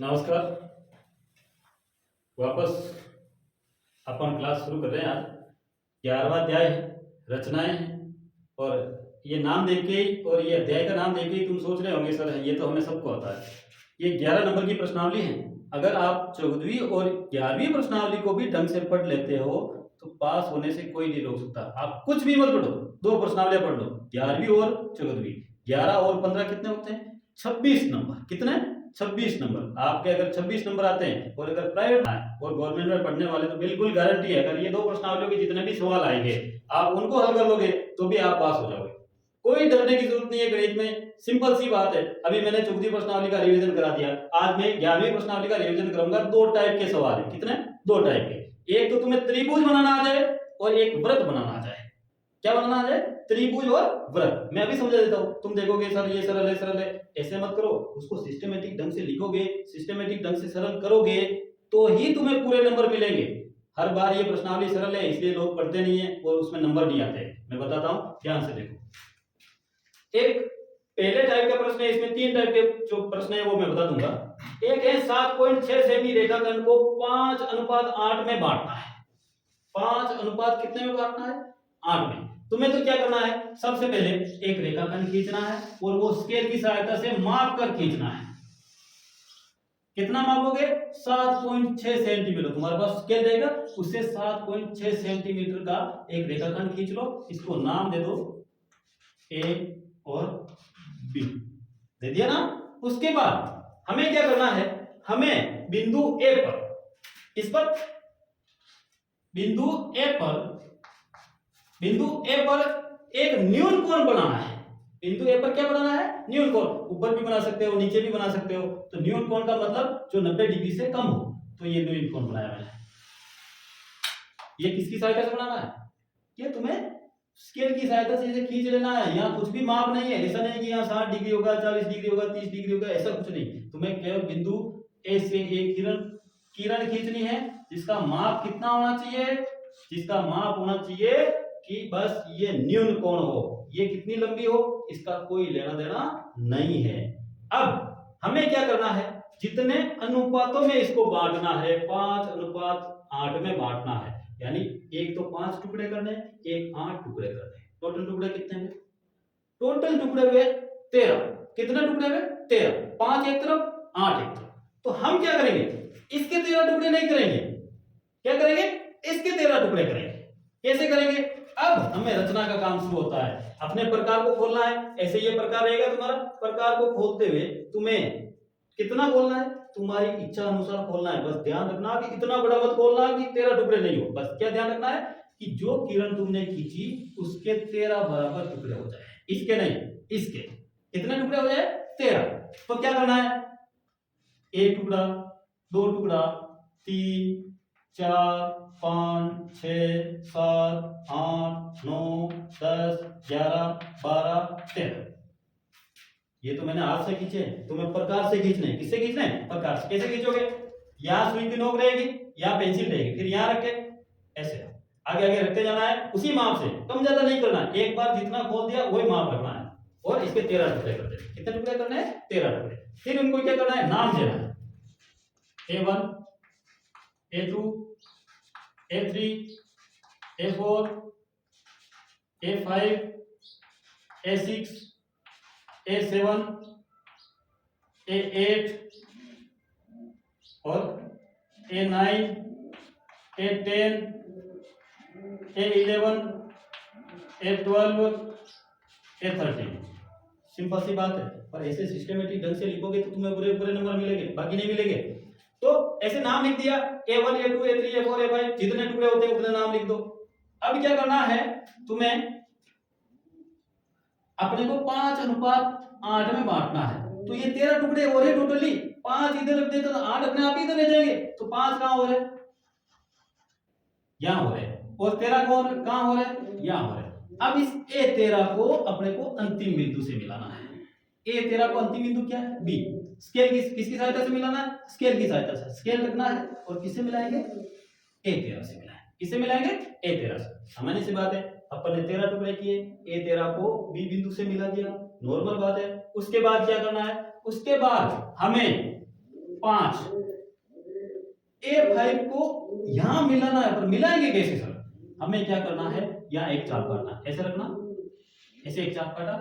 नमस्कार। वापस अपन क्लास शुरू कर रहे हैं। आज 11वां अध्याय है, रचनाएं हैं। और ये नाम देख के और ये अध्याय का नाम देख के तुम सोच रहे होंगे सर ये तो हमें सबको आता है। ये 11 नंबर की प्रश्नावली है। अगर आप 14वीं और 11वीं प्रश्नावली को भी ढंग से पढ़ लेते हो तो पास होने से कोई नहीं रोक सकता। आप कुछ भी मत पढ़ो, 2 प्रश्नावलियां पढ़ लो, 11वीं और 14वीं। 11 और 15 कितने होते हैं? 26 नंबर। कितने? 26 नंबर। आपके अगर 26 नंबर आते हैं और अगर प्राइवेट और गवर्नमेंट में पढ़ने वाले तो बिल्कुल गारंटी है, अगर ये 2 प्रश्नावलियों के जितने भी सवाल आएंगे आप उनको हल कर लोगे तो भी आप पास हो जाओगे। कोई डरने की जरूरत नहीं है। गणित में सिंपल सी बात है। अभी मैंने 14वीं प्रश्नावली का रिवीजन करा दिया, आज मैं 11वीं प्रश्नावली का रिवीजन करूंगा। 2 टाइप के सवाल है। कितने? 2 टाइप के। एक तो तुम्हें त्रिभुज बनाना आ जाए और एक वृत्त बनाना आ जाए। क्या बनाना आ जाए? त्रिभुज और वृत्त। मैं अभी समझा देता हूं। तुम देखोगे सर ये सरल है, सरल है, ऐसे मत करो। उसको सिस्टमेटिक ढंग से लिखोगे, सिस्टमेटिक ढंग से सरल करोगे तो ही तुम्हें पूरे नंबर मिलेंगे। हर बार ये प्रश्नावली सरल है इसलिए लोग पढ़ते नहीं है और उसमें नंबर नहीं आते। मैं बताता हूं, ध्यान से देखो। एक पहले टाइप का प्रश्न है, इसमें 3 टाइप के जो प्रश्न है वो मैं बता दूंगा। एक है 7.6 सेमी रेखाखंड को 5:8 में बांटना है। 5 कितने में बांटना है? 8 में। तुम्हें तो क्या करना है, सबसे पहले एक रेखाखंड खींचना है और वो स्केल की सहायता से माप कर खींचना है। कितना मापोगे? 7.6 सेंटीमीटर। तुम्हारे पास स्केल रहेगा, उससे 7.6 सेंटीमीटर का एक रेखाखंड खींच लो। इसको नाम दे दो ए और बी। दे दिया ना? उसके बाद हमें क्या करना है, हमें बिंदु ए पर, इस पर बिंदु ए पर एक न्यून कोण बनाना है। बिंदु ए पर क्या बनाना है? न्यून कोण। ऊपर भी बना सकते हो, नीचे भी बना सकते हो। तो न्यून कोण का मतलब जो 90 डिग्री से कम हो। तो ये न्यून कोण बनाया मैंने। ये किसकी सहायता से बनाना है? ये तुम्हें स्केल की सहायता से इसे खींच लेना है। यहाँ कुछ भी माप नहीं है। ऐसा नहीं कि यहाँ 60 डिग्री होगा, 40 डिग्री होगा, 30 डिग्री होगा, ऐसा कुछ नहीं। तुम्हें केवल बिंदु ए से एक किरण खींचनी है जिसका माप कितना होना चाहिए? जिसका माप होना चाहिए कि बस ये न्यून कोण हो। ये कितनी लंबी हो इसका कोई लेना देना नहीं है। अब हमें क्या करना है, जितने अनुपातों में इसको बांटना है, 5:8 में बांटना है। यानी एक तो 5 टुकड़े करने, एक 8 टुकड़े करने। टोटल टुकड़े कितने हैं? टोटल टुकड़े हुए 13। कितने टुकड़े हुए? 13। 5 एक तरफ, 8 एक तरफ। तो हम क्या करेंगे, इसके 13 टुकड़े नहीं करेंगे। क्या करेंगे? इसके 13 टुकड़े करेंगे। कैसे करेंगे? अब हमें रचना का काम शुरू होता है। अपने प्रकार को खोलना है। ऐसे ये प्रकार रहेगा तुम्हारा। प्रकार को खोलते हुए तुम्हें कितना खोलना है? तुम्हारी इच्छा अनुसार खोलना है। बस ध्यान रखना कि इतना बड़ा मत खोलना कि 13 टुकड़े नहीं हो। बस क्या ध्यान रखना है कि जो किरण तुमने खींची उसके 13 बराबर टुकड़े हो जाए। इसके नहीं, इसके। कितने टुकड़े हो जाए? 13। तो क्या करना है, एक टुकड़ा, 2 टुकड़ा, 3, 4, 5, 6, 7, 8, 9, 10, 11, 12, 13। ये तो मैंने हाथ से खींचे। तुम्हें प्रकार से खींचने। किससे खींचने? प्रकार से। कैसे खींचोगे? यहाँ सुई की नोक रहेगी, यहाँ पेंसिल रहेगी, फिर यहाँ रख के ऐसे आगे आगे रखते जाना है उसी माप से। कम ज्यादा नहीं करना है। एक बार जितना खोल दिया वही माप रखना है और इसके 13 टुकड़े कर देना। कितने टुकड़े करने हैं? 13 टुकड़े। फिर उनको क्या करना है, नाम देना है। A1, A2, A3, A4, A5, A6, A7, A8 और A9, A10, A11, A12, A13। Simple सी बात है। पर ऐसे सिस्टमेटिक ढंग से लिखोगे तो तुम्हें पूरे पूरे नंबर मिलेंगे, बाकी नहीं मिलेंगे। तो ऐसे नाम लिख दिया, A1, A2, A3, A4, A5। जितने टुकड़े होते हैं उतने नाम लिख दो। अब क्या करना है, तुम्हें अपने को 5:8 में बांटना है। तो ये 13 टुकड़े हो रहे टोटली। 5 इधर रख देते तो 8 अपने आप ही इधर रह जाएंगे। तो 5 कहां हो रहे? यहां हो रहे। और 13 कहां हो रहे? यहां हो रहे। अब इस A13 को अपने को अंतिम बिंदु से मिलाना है। A13 को अंतिम बिंदु क्या है? B। स्केल किसकी सहायता से मिलाना है? स्केल की सहायता से। स्केल रखना है और किससे मिलाएंगे? A13 से मिलाएंगे। किससे मिलाएंगे? A13 से। सामान्य सी बात है। अपन ने 13 टुकड़े किए, A13 को B बिंदु से मिला दिया, नॉर्मल बात है। उसके बाद क्या करना है? उसके बाद हमें 5 A5 को यहां मिलाना है, पर मिलाएंगे कैसे सर? हमें क्या करना है, यहाँ एक चाप काटना, ऐसे रखना, ऐसे एक चाप काटा,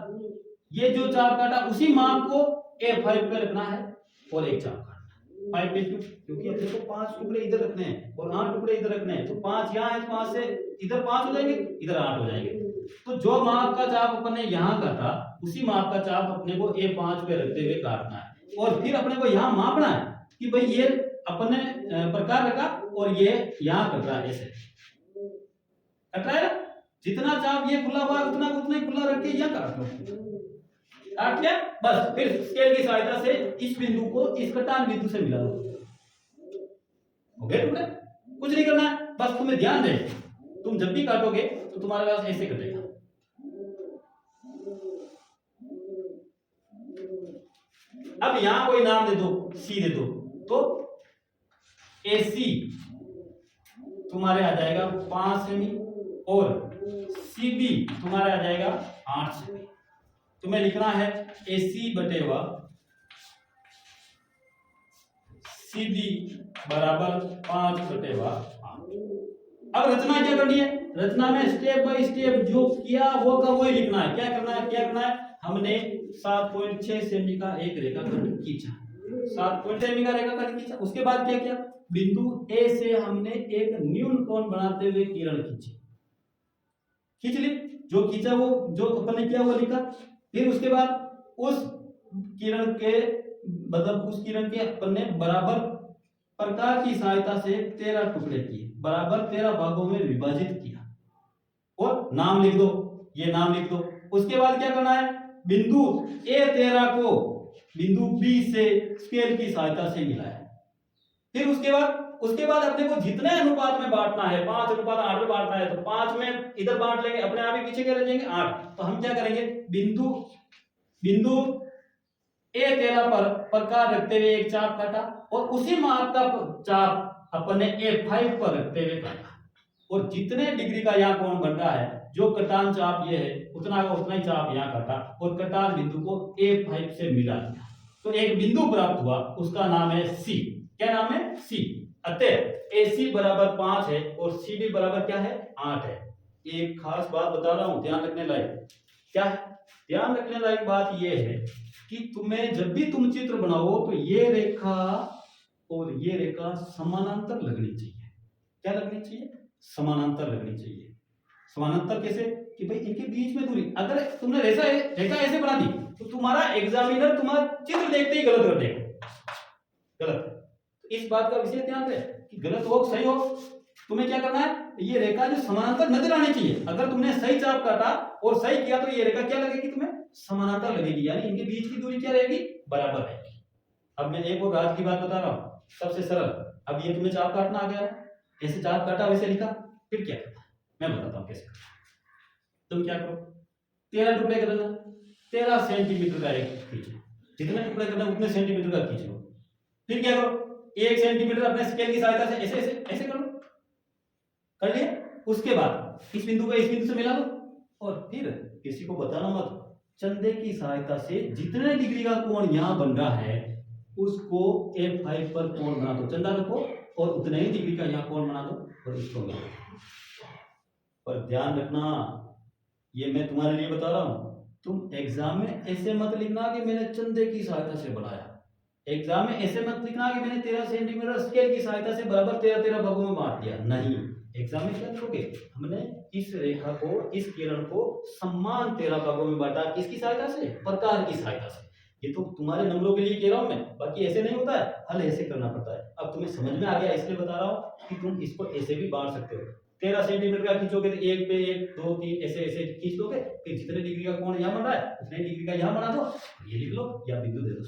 ये जो चाप काटा उसी माप को A5 पे रखना है और एक चाप काटना 5 पे, क्योंकि अपने को 5 टुकड़े इधर रखने हैं और 8 टुकड़े इधर रखने हैं, तो 5 यहाँ है, 5 से इधर 5 हो जाएंगे, इधर 8 हो जाएंगे। तो जो माप का चाप अपन ने यहाँ काटा उसी माप का चाप अपने को A5 पे रखते हुए काटना है और फिर अपने को यहाँ मापना है कि भाई ये अपन ने प्रकार रखा और ये यहाँ कट रहा है, ऐसे कट रहा है ना, जितना चाप ये खुला हुआ है उतना उतना ही खुला रख के यहाँ काट लो, काट लिया बस। फिर स्केल की सहायता से इस बिंदु को इस कटान बिंदु से मिला दो, हो गए टुकड़े। कुछ नहीं करना है, बस तुम्हें ध्यान दे, तुम जब भी काटोगे तो तुम्हारे पास ऐसे कटेगा। अब यहां कोई नाम दे दो, सी दे दो, तो AC तुम्हारे आ जाएगा 5 सेमी और CB तुम्हारे आ जाएगा 8 सेमी। तुम्हें लिखना है AC बटेवा CB बराबर 5 बटेवा 8। अब रचना क्या करनी है, रचना में स्टेप बाय स्टेप जो किया वो का वही लिखना है। क्या करना है, क्या करना है, हमने 7.6 सेमी का एक रेखाखंड खींचा, 7 सेमी का रेखाखंड खींचा, उसके बाद क्या किया, बिंदु A से हमने एक न्यून कोण बनाते हुए किरण खींची, खींच ली, जो खींचा वो जो अपन ने किया वो लिखा। फिर उसके बाद उस किरण के मतलब उस किरण के अपन ने बराबर प्रकार की सहायता से 13 टुकड़े किए, बराबर 13 भागों में विभाजित किया और नाम लिख दो, ये नाम लिख दो। उसके बाद क्या करना है, बिंदु A13 को बिंदु B से स्केल की सहायता से मिलाया। फिर उसके बाद अपने को जितने अनुपात में बांटना है, 5:8 में बांटना है, तो 5 में इधर बांट लेंगे, अपने आप ही पीछे क्या रह जाएंगे 8। तो हम क्या करेंगे, बिंदु A13 पर प्रकार रखते हुए एक चाप काटा और उसी माप का चाप अपने A5 पर रखते हुए काटा और जितने डिग्री का यहाँ कोण बन रहा है, जो कटान चाप ये है उतना का उतना ही चाप यहाँ काटा और कटान बिंदु को A5 से मिला दिया, तो एक बिंदु प्राप्त हुआ, उसका नाम है C। क्या नाम है, C। अतः AC बराबर 5 है और CD बराबर क्या है, 8 है। एक खास बात बता रहा हूं, ध्यान रखने लायक क्या है, ध्यान रखने लायक बात यह है कि तुम्हें जब भी तुम चित्र बनाओ तो ये रेखा और ये रेखा समानांतर लगनी चाहिए। क्या लगनी चाहिए, समानांतर लगनी चाहिए। समानांतर कैसे, कि भाई इनके बीच में दूरी, अगर तुमने रेखा ऐसे बना दी तो तुम्हारा एग्जामिनर तुम्हारा चित्र देखते ही गलत कर देगा, गलत। इस बात का विशेष ध्यान रहे कि गलत हो सही हो, तुम्हें क्या करना है, ये रेखा जो समानांतर नजर आनी चाहिए। अगर तुमने सही चाप काटा और सही किया तो ये रेखा क्या लगेगी, तुम्हें समानांतर लगेगी, यानी इनके बीच की दूरी क्या रहेगी, बराबर रहेगी। अब मैं एक और राज की बात बता रहा हूं, सबसे सरल। अब ये तुम्हें चाप काटना आ गया, ऐसे चाप काटा वैसे लिखा, फिर क्या करना मैं बताता हूं कैसे। तुम क्या करो, 13 टुकड़े कर लेना, 13 सेंटीमीटर का एक खींचो, जितने टुकड़े करना उतने सेंटीमीटर का खींच लो। फिर क्या करो, 1 सेंटीमीटर अपने स्केल की सहायता से ऐसे ऐसे ऐसे कर लो, कर लिया। उसके बाद इस बिंदु को इस बिंदु से मिला दो और फिर किसी को बताना मत, चंदे की सहायता से जितने डिग्री का कोण यहां बन रहा है उसको A5 पर कोण बना दो, चंदा रखो और उतने ही डिग्री का यहां कोण बना दो और इसको मिला दो। पर ध्यान रखना, ये मैं तुम्हारे लिए बता रहा हूं, तुम एग्जाम में ऐसे मत लिखना कि मैंने चंदे की सहायता से बनाया। एग्जाम में ऐसे मत लिखना कि मैंने 13 सेंटीमीटर स्केल की सहायता से बराबर 13 भागों में बांट दिया, नहीं। एग्जाम में क्या करोगे, हमने इस रेखा को, इस किरण को समान 13 भागों में बांटा, किसकी सहायता से, प्रकार की सहायता से। ये तो तुम्हारे नंबरों के लिए कह रहा हूं मैं, बाकी ऐसे नहीं होता है, हल ऐसे करना पड़ता है। अब तुम्हें समझ में आ गया इसलिए बता रहा हूं कि तुम इसको ऐसे भी बांट सकते हो। 13 सेंटीमीटर का खींचोगे तो 1 पे 1 2 3 ऐसे ऐसे खींच लोगे, फिर जितने डिग्री का कोण यहाँ बन रहा है उतने डिग्री का यहाँ बना दो, ये लिख लो या बिंदु दे दो,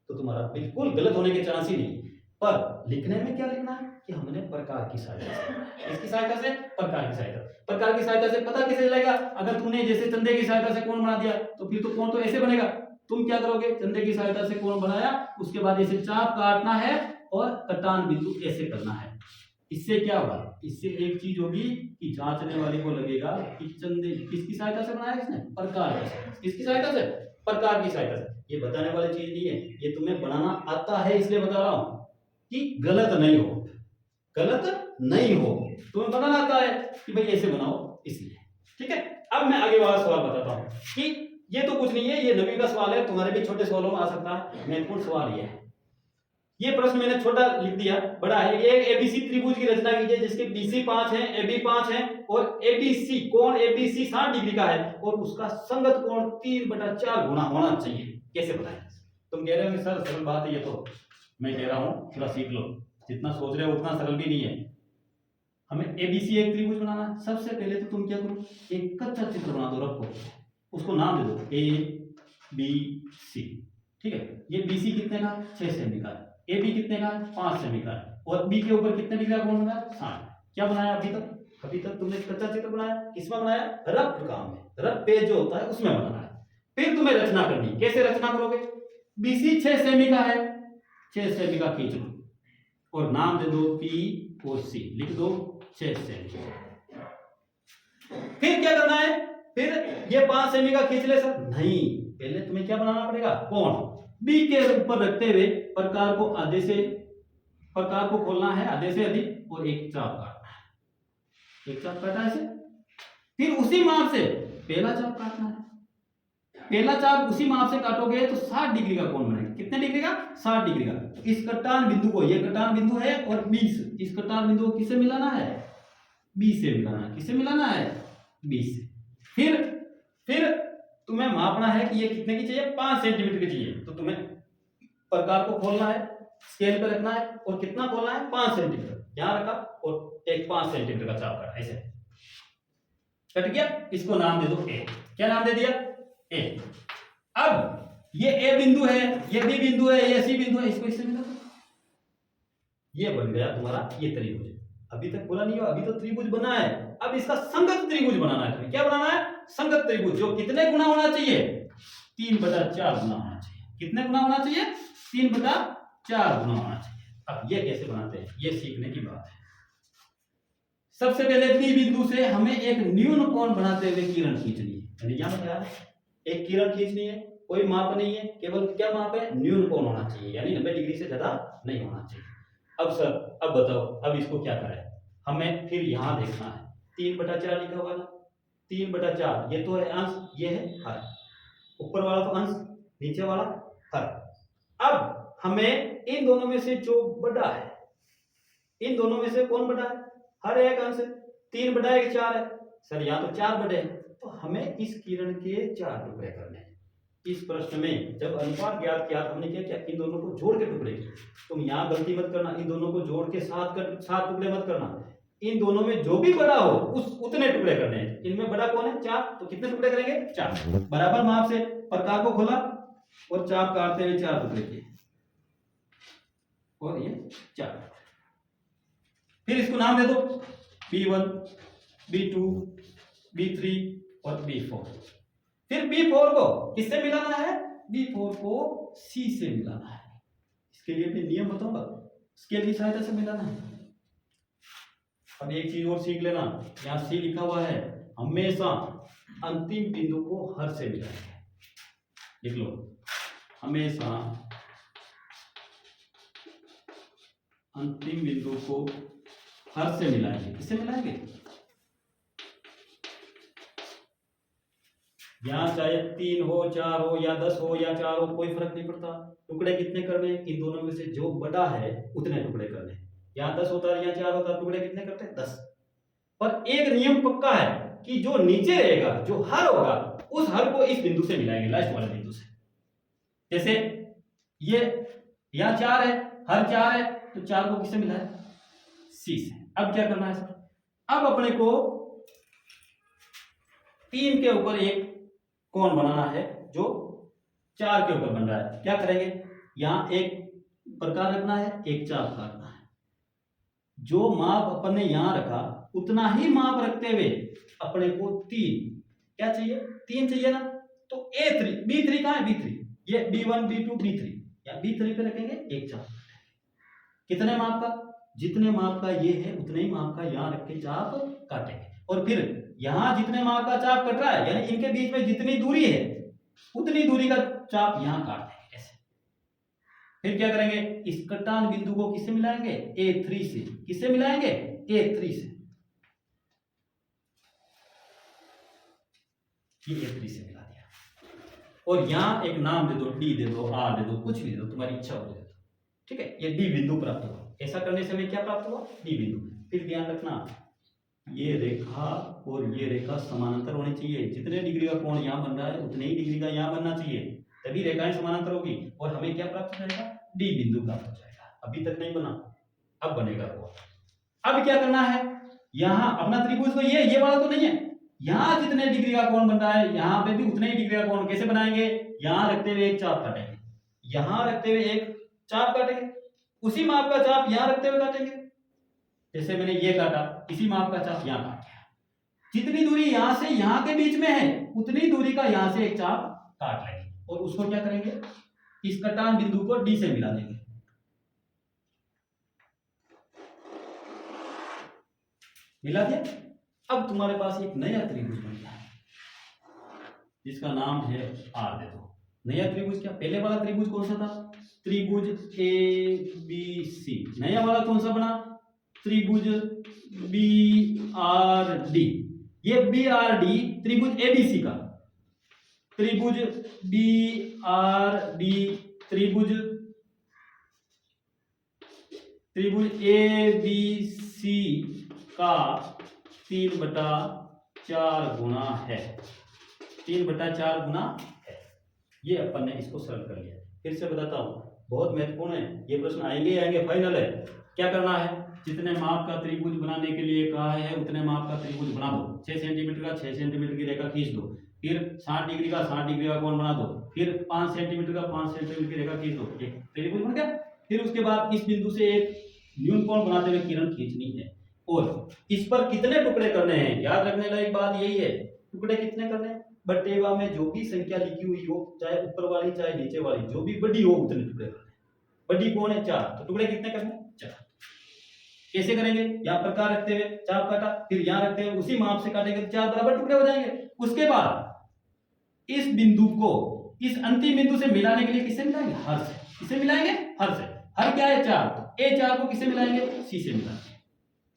तो तुम्हारा बिल्कुल गलत होने के चांस ही नहीं। पर लिखने में क्या लिखना है कि हमने प्रकार की सहायता से, इसकी सहायता से, प्रकार की सहायता, प्रकार की सहायता से पता कैसे चलेगा, अगर तुमने जैसे चंदे की सहायता से कोण बना दिया तो फिर तो कोण तो ऐसे बनेगा। तुम क्या करोगे, चंदे की सहायता से कोण बनाया, उसके बाद ऐसे चाप काटना है और कटान बिंदु ऐसे करना है। इससे क्या होगा, इससे एक चीज होगी कि जांचने वाले को लगेगा कि चंदे किसकी सहायता से बनाया इसने, प्रकार की, किसकी सहायता से, प्रकार की सहायता से। ये बताने वाली चीज नहीं है, ये तुम्हें बनाना आता है इसलिए बता रहा हूं कि गलत नहीं हो, गलत नहीं हो, तुम्हें बनाना आता है कि भाई ऐसे बनाओ इसलिए। ठीक है, अब मैं आगे वाला सवाल बताता हूं कि ये तो कुछ नहीं है, ये नबी का सवाल है, तुम्हारे भी छोटे सवालों में आ सकता है। महत्वपूर्ण सवाल ये है, ये प्रश्न मैंने छोटा लिख दिया, बड़ा है। एक एबीसी त्रिभुज की रचना कीजिए जिसके बीसी 5 है, एबी 5 है और एबीसी कोण एबीसी 60 डिग्री का है और उसका संगत कोण 3/4 गुना होना चाहिए। कैसे बताएं? तुम कह रहे हो सर सरल बात है ये तो, मैं कह रहा हूं थोड़ा सीख लो, जितना सोच रहे हो उतना सरल भी नहीं है। हमें एबीसी एक त्रिभुज बनाना है, सबसे पहले तो तुम क्या करो, एक कच्चा चित्र बना दो, रखो, उसको नाम दे दो ए बी सी। ठीक है, ये बीसी कितने का 6 सेमी का है, ए बी कितने का 5 सेमी का है और बी के ऊपर कितने डिग्री का कोण बना है 60। क्या बनाया अभी तक? अभी तक तुमने कच्चा चित्र बनाया, किसमें बनाया? रफ काम में, रफ पेज जो होता है उसमें बनाना है। फिर तुम्हें रचना करनी, कैसे रचना करोगे? बीसी 6 सेमी का है, 6 सेमी का खींच लो और नाम दे दो पी और सी, लिख दो 6 सेमी। फिर क्या करना है? फिर ये 5 सेमी का खींच ले सर, नहीं, पहले तुम्हें क्या बनाना पड़ेगा? कोण बी के ऊपर रखते हुए प्रकार को आधे से, प्रकार को खोलना है आधे से अधिक और एक चाप काटना है, एक चाप काटा ऐसे। फिर उसी माप से पहला चाप काटना है, पहला चाप उसी माप से काटोगे तो 60 डिग्री का कोण बनेगा। कितने डिग्री का? 60 डिग्री का। इस कटान बिंदु को, ये कटान बिंदु है और 20, इस कटान बिंदु को किससे मिलाना है? बी से मिलाना है। किससे मिलाना है? बी से। फिर तुम्हें मापना है कि ये कितने की चाहिए? 5 सेंटीमीटर की चाहिए, तो तुम्हें प्रकार को खोलना है, स्केल पे रखना है और कितना खोलना है? 5 सेंटीमीटर यहां रखा और एक 5 सेंटीमीटर का चाप काटा, ऐसे कट गया। इसको नाम दे दो ए। क्या नाम दे दिया? ए। अब ये ए बिंदु है, ये बी बिंदु है, ये सी बिंदु है, इसको इससे मिला दो, ये बन गया तुम्हारा ये त्रिभुज। अभी तक पूरा नहीं हुआ, अभी तो त्रिभुज बना है, अब इसका संगत त्रिभुज बनाना है तुम्हें। क्या बनाना है? संगत त्रिभुज, जो कितने गुना होना चाहिए? 3/4 गुना होना चाहिए। कितने गुना होना चाहिए? 3/4 गुना होना चाहिए। अब ये कैसे बनाते हैं, ये सीखने की बात है। सबसे पहले बी बिंदु से हमें एक न्यून कोण बनाते हुए किरण खींचनी है, यानी यहां बताया एक किरण खींचनी है, कोई माप नहीं है, केवल क्या माप है? न्यून कोण होना चाहिए, यानी 90 डिग्री से ज्यादा नहीं होना चाहिए। अब सर, अब बताओ, अब इसको क्या करें? हमें फिर यहां देखना है, 3/4 लिखा हुआ ना, 3/4, ये तो है अंश, ये है हर, ऊपर वाला तो अंश, नीचे वाला हर। अब हमें इन दोनों में से जो बड़ा है, इन दोनों में से कौन बड़ा है? हर एक अंश। 3/1 4 है सर, यहाँ तो 4 बड़े हैं, तो हमें इस किरण के 4 टुकड़े करने हैं। इस प्रश्न में जब अनुपात ज्ञात किया, हमने क्या किया? इन दोनों को जोड़ के टुकड़े किए। तुम यहाँ गलती मत करना, इन दोनों को जोड़ के 7 टुकड़े मत करना। इन दोनों में जो भी बड़ा हो उतने टुकड़े करने हैं। इनमें बड़ा कौन है? 4, तो कितने टुकड़े करेंगे? 4। बराबर माप से प्रकार को खोला और चाप काटते हुए 4 टुकड़े किए और ये 4। फिर इसको नाम दे दो B1, B2, B3 और B4। फिर B4 को किससे मिलाना है? B4 को C से मिलाना है। इसके लिए मैं नियम बताऊंगा, स्केल की सहायता से मिलाना है। अब एक चीज और सीख लेना, यहाँ C लिखा हुआ है, हमेशा अंतिम बिंदु को हर से मिलाएंगे। लिख लो, हमेशा अंतिम बिंदु को हर से मिलाएंगे। किससे मिलाएंगे? यहाँ चाहे 3 हो, 4 हो या 10 हो या 4 हो, कोई फर्क नहीं पड़ता। टुकड़े कितने करने? इन दोनों में से जो बड़ा है उतने टुकड़े करने। यहाँ 10 होता है, यहाँ 4 होता है, टुकड़े कितने करते हैं? 10। पर एक नियम पक्का है कि जो नीचे रहेगा, जो हर होगा, उस हर को इस बिंदु से मिलाएंगे, लास्ट वाले बिंदु से। जैसे ये यहाँ 4 है, हर 4 है, तो 4 को किससे मिलाए? C से। अब क्या करना है सर? अब अपने को 3 के ऊपर एक कोण बनाना है जो 4 के ऊपर बन रहा है। क्या करेंगे? यहां एक प्रकार रखना है, एक चाप काटना है। जो माप अपन ने यहां रखा उतना ही माप रखते हुए अपने को 3 क्या चाहिए? 3 चाहिए ना, तो A3 B3 कहां है? B3, ये B1 B2 B3, या B3 पे रखेंगे, एक चाप। कितने माप का? जितने माप का ये है उतने ही माप का यहां रख के चाप काटेंगे। और फिर यहां जितने माप का चाप कट रहा है, यानी इनके बीच में जितनी दूरी है उतनी दूरी का चाप यहाँ काट देंगे ऐसे। फिर क्या करेंगे, इस कटान बिंदु को किससे मिलाएंगे, A3 से। किससे मिलाएंगे, A3 से। ये A3 से मिला दिया और यहाँ एक नाम दे दो, D दे दो, R दे दो, कुछ भी दे दो, तुम्हारी इच्छा हो जाए। ठीक है, ये D बिंदु प्राप्त हुआ। ऐसा करने से हमें क्या प्राप्त हुआ, D बिंदु। फिर ध्यान रखना ये रेखा और ये रेखा समानांतर होनी चाहिए। जितने डिग्री का कोण यहाँ बन रहा है उतने ही डिग्री का यहाँ बनना चाहिए, तभी रेखाएं समानांतर होगी और हमें क्या प्राप्त हो जाएगा, D बिंदु प्राप्त हो जाएगा। अभी तक नहीं बना, अब बनेगा वो। अब क्या करना है, यहाँ अपना त्रिभुज तो ये वाला तो नहीं है, यहाँ जितने डिग्री का कोण बन रहा है यहाँ पे भी उतने ही डिग्री का कोण कैसे बनाएंगे, यहाँ रखते हुए एक चाप काटेंगे, यहाँ रखते हुए एक चाप काटेंगे, उसी माप का चाप यहाँ रखते हुए काटेंगे। जैसे मैंने ये काटा, इसी माप का चाप यहाँ काट दिया। जितनी दूरी यहाँ से यहाँ के बीच में है उतनी दूरी का यहाँ से एक चाप काट लेंगे और उसको क्या करेंगे, इस कटान बिंदु को D से मिला देंगे। मिला दिया। अब तुम्हारे पास एक नया त्रिभुज बन गया जिसका नाम है R दे दो। नया त्रिभुज क्या, पहले वाला त्रिभुज कौन सा था, त्रिभुज ABC। नया वाला कौन सा बना, त्रिभुज BRD। ये BRD त्रिभुज ABC का, त्रिभुज BRD त्रिभुज ABC का 3/4 गुना है, 3/4 गुना है। ये अपन ने इसको सरल कर लिया। फिर से बताता हूँ, बहुत महत्वपूर्ण है, ये प्रश्न आएंगे फाइनल है। क्या करना है, जितने माप का त्रिभुज बनाने के लिए कहा है उतने माप का त्रिभुज बना दो। 6 सेंटीमीटर का 6 सेंटीमीटर की रेखा खींच दो, फिर 60 डिग्री का 60 डिग्री का कोण बना दो, फिर 5 सेंटीमीटर का 5 सेंटीमीटर की रेखा खींच दो, एक त्रिभुज बन गया। फिर उसके बाद इस बिंदु से एक न्यून कोण बनाते हुए किरण खींचनी है और इस पर कितने टुकड़े करने हैं। याद रखने लायक बात यही है, टुकड़े कितने करने हैं, बटेवा में जो भी संख्या लिखी हुई हो, चाहे ऊपर वाली चाहे नीचे वाली, जो भी बड़ी हो उतने टुकड़े करने। बड़ी कौन है, 4, तो टुकड़े कितने करने, 4। कैसे करेंगे, यहाँ प्रकार रखते हुए चाप काटा, फिर यहाँ रखते हुए उसी माप से काटेंगे तो 4 बराबर टुकड़े हो जाएंगे। उसके बाद इस बिंदु को इस अंतिम बिंदु से मिलाने के लिए किससे मिलाएंगे, हर से। किससे मिलाएंगे, हर से। हर क्या है, 4, तो A4 को किससे मिलाएंगे, C से मिलाएंगे।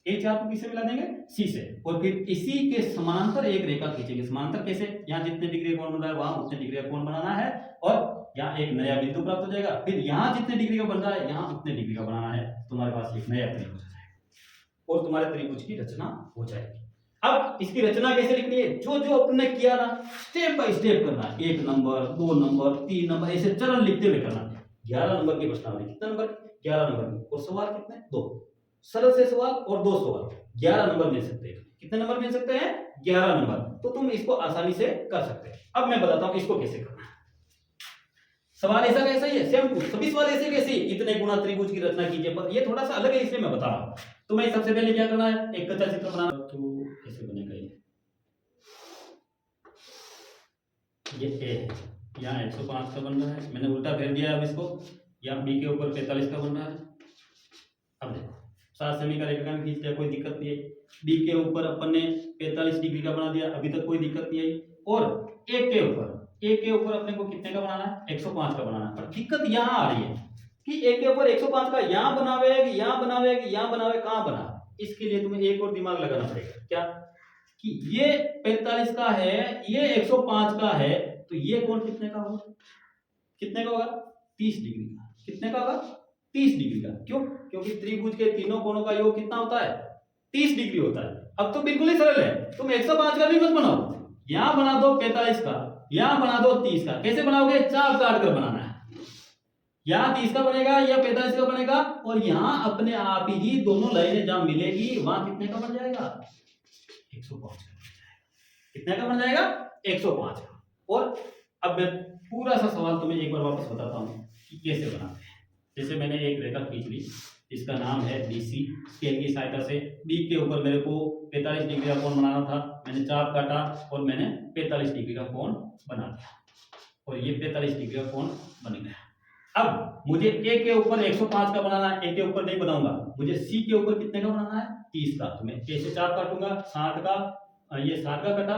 A4 को किससे मिला देंगे, C से। और फिर इसी के समानांतर एक रेखा खींचेंगे। समानांतर कैसे, यहाँ जितने डिग्री का कोण बन रहा है वहां उतने डिग्री का कोण बनाना है और यहाँ एक नया बिंदु प्राप्त हो जाएगा। फिर यहाँ जितने डिग्री का बन रहा है यहाँ उतने डिग्री का बनाना है, तुम्हारे पास एक नया त्रिभुज हो जाएगा और तुम्हारे त्रिभुज की रचना हो जाएगी। अब इसकी रचना कैसे लिखनी है, जो जो अपने किया ना स्टेप बाय स्टेप करना है। 1 नंबर 2 नंबर 3 नंबर ऐसे चरण लिखते हुए करना है। 11 नंबर की प्रश्नावली, कितने नंबर, 11 नंबर की, और सवाल कितने, 2 सरल से सवाल और 2 सवाल, 11 नंबर मिल सकते हैं। कितने नंबर मिल सकते हैं, 11 नंबर। तो तुम इसको आसानी से कर सकते हैं। अब मैं बताता हूं इसको कैसे करना है। सवाल ऐसा कैसा ही है, सेम टू सभी सवाल ऐसे कैसे, इतने गुना त्रिभुज की रचना कीजिए, पर ये थोड़ा सा अलग है इसलिए मैं बता रहा हूं। तुम्हें सबसे पहले क्या करना है, एक कच्चा चित्र बनाना। तो कैसे बनेगा ये A है, यहाँ 105 का बन रहा है, मैंने उल्टा फेर दिया। अब इसको यहाँ B के ऊपर 45 का बन रहा है। अब देखो 7 सेमी का रेखाखंड खींच लिया, कोई दिक्कत नहीं है। D के ऊपर अपन ने 45 डिग्री का बना दिया, अभी तक कोई दिक्कत नहीं आई। और A के ऊपर अपने को कितने का बनाना है, 105 का बनाना है। पर दिक्कत यहाँ आ रही है कि A के ऊपर 105 का यहाँ बनावे कि यहाँ बनावे कि यहाँ बनावे, कहाँ बना। इसके लिए तुम्हें एक और दिमाग लगाना पड़ेगा, क्या कि ये 45 का है, ये 105 का है, तो ये कोण कितने का होगा, कितने का होगा, 30 डिग्री का। कितने का होगा, 30 डिग्री का। क्यों, क्योंकि त्रिभुज के तीनों कोणों का योग कितना होता है, 30 डिग्री होता है। अब तो बिल्कुल ही सरल है, तुम 105 का भी मत बनाओ, यहां बना दो 45 का, यहां बना दो 30 का। कैसे बनाओगे, चाप काट कर बनाना है। यहाँ 30 का बनेगा, या 45 का बनेगा, और यहाँ अपने आप ही दोनों लाइनें जहां मिलेगी वहां कितने का बन जाएगा, 105 का। कितने का बन जाएगा, 105 का। और अब मैं पूरा सा सवाल तुम्हें एक बार वापस बताता हूं कि कैसे बनाते हैं। जैसे मैंने एक रेखा खींच ली, इसका नाम है BC। स्केल की सहायता से D के ऊपर मेरे को 45 डिग्री का कोण बनाना था, मैंने चाप काटा और मैंने 45 डिग्री का कोण बना दिया और ये 45 डिग्री का कोण बन गया। अब मुझे A के ऊपर 105 का बनाना है, A के ऊपर नहीं बनाऊंगा, मुझे C के ऊपर कितने का बनाना है, 30 का। तो मैं A से चाप काटूंगा, 60 का, ये 60 का कटा,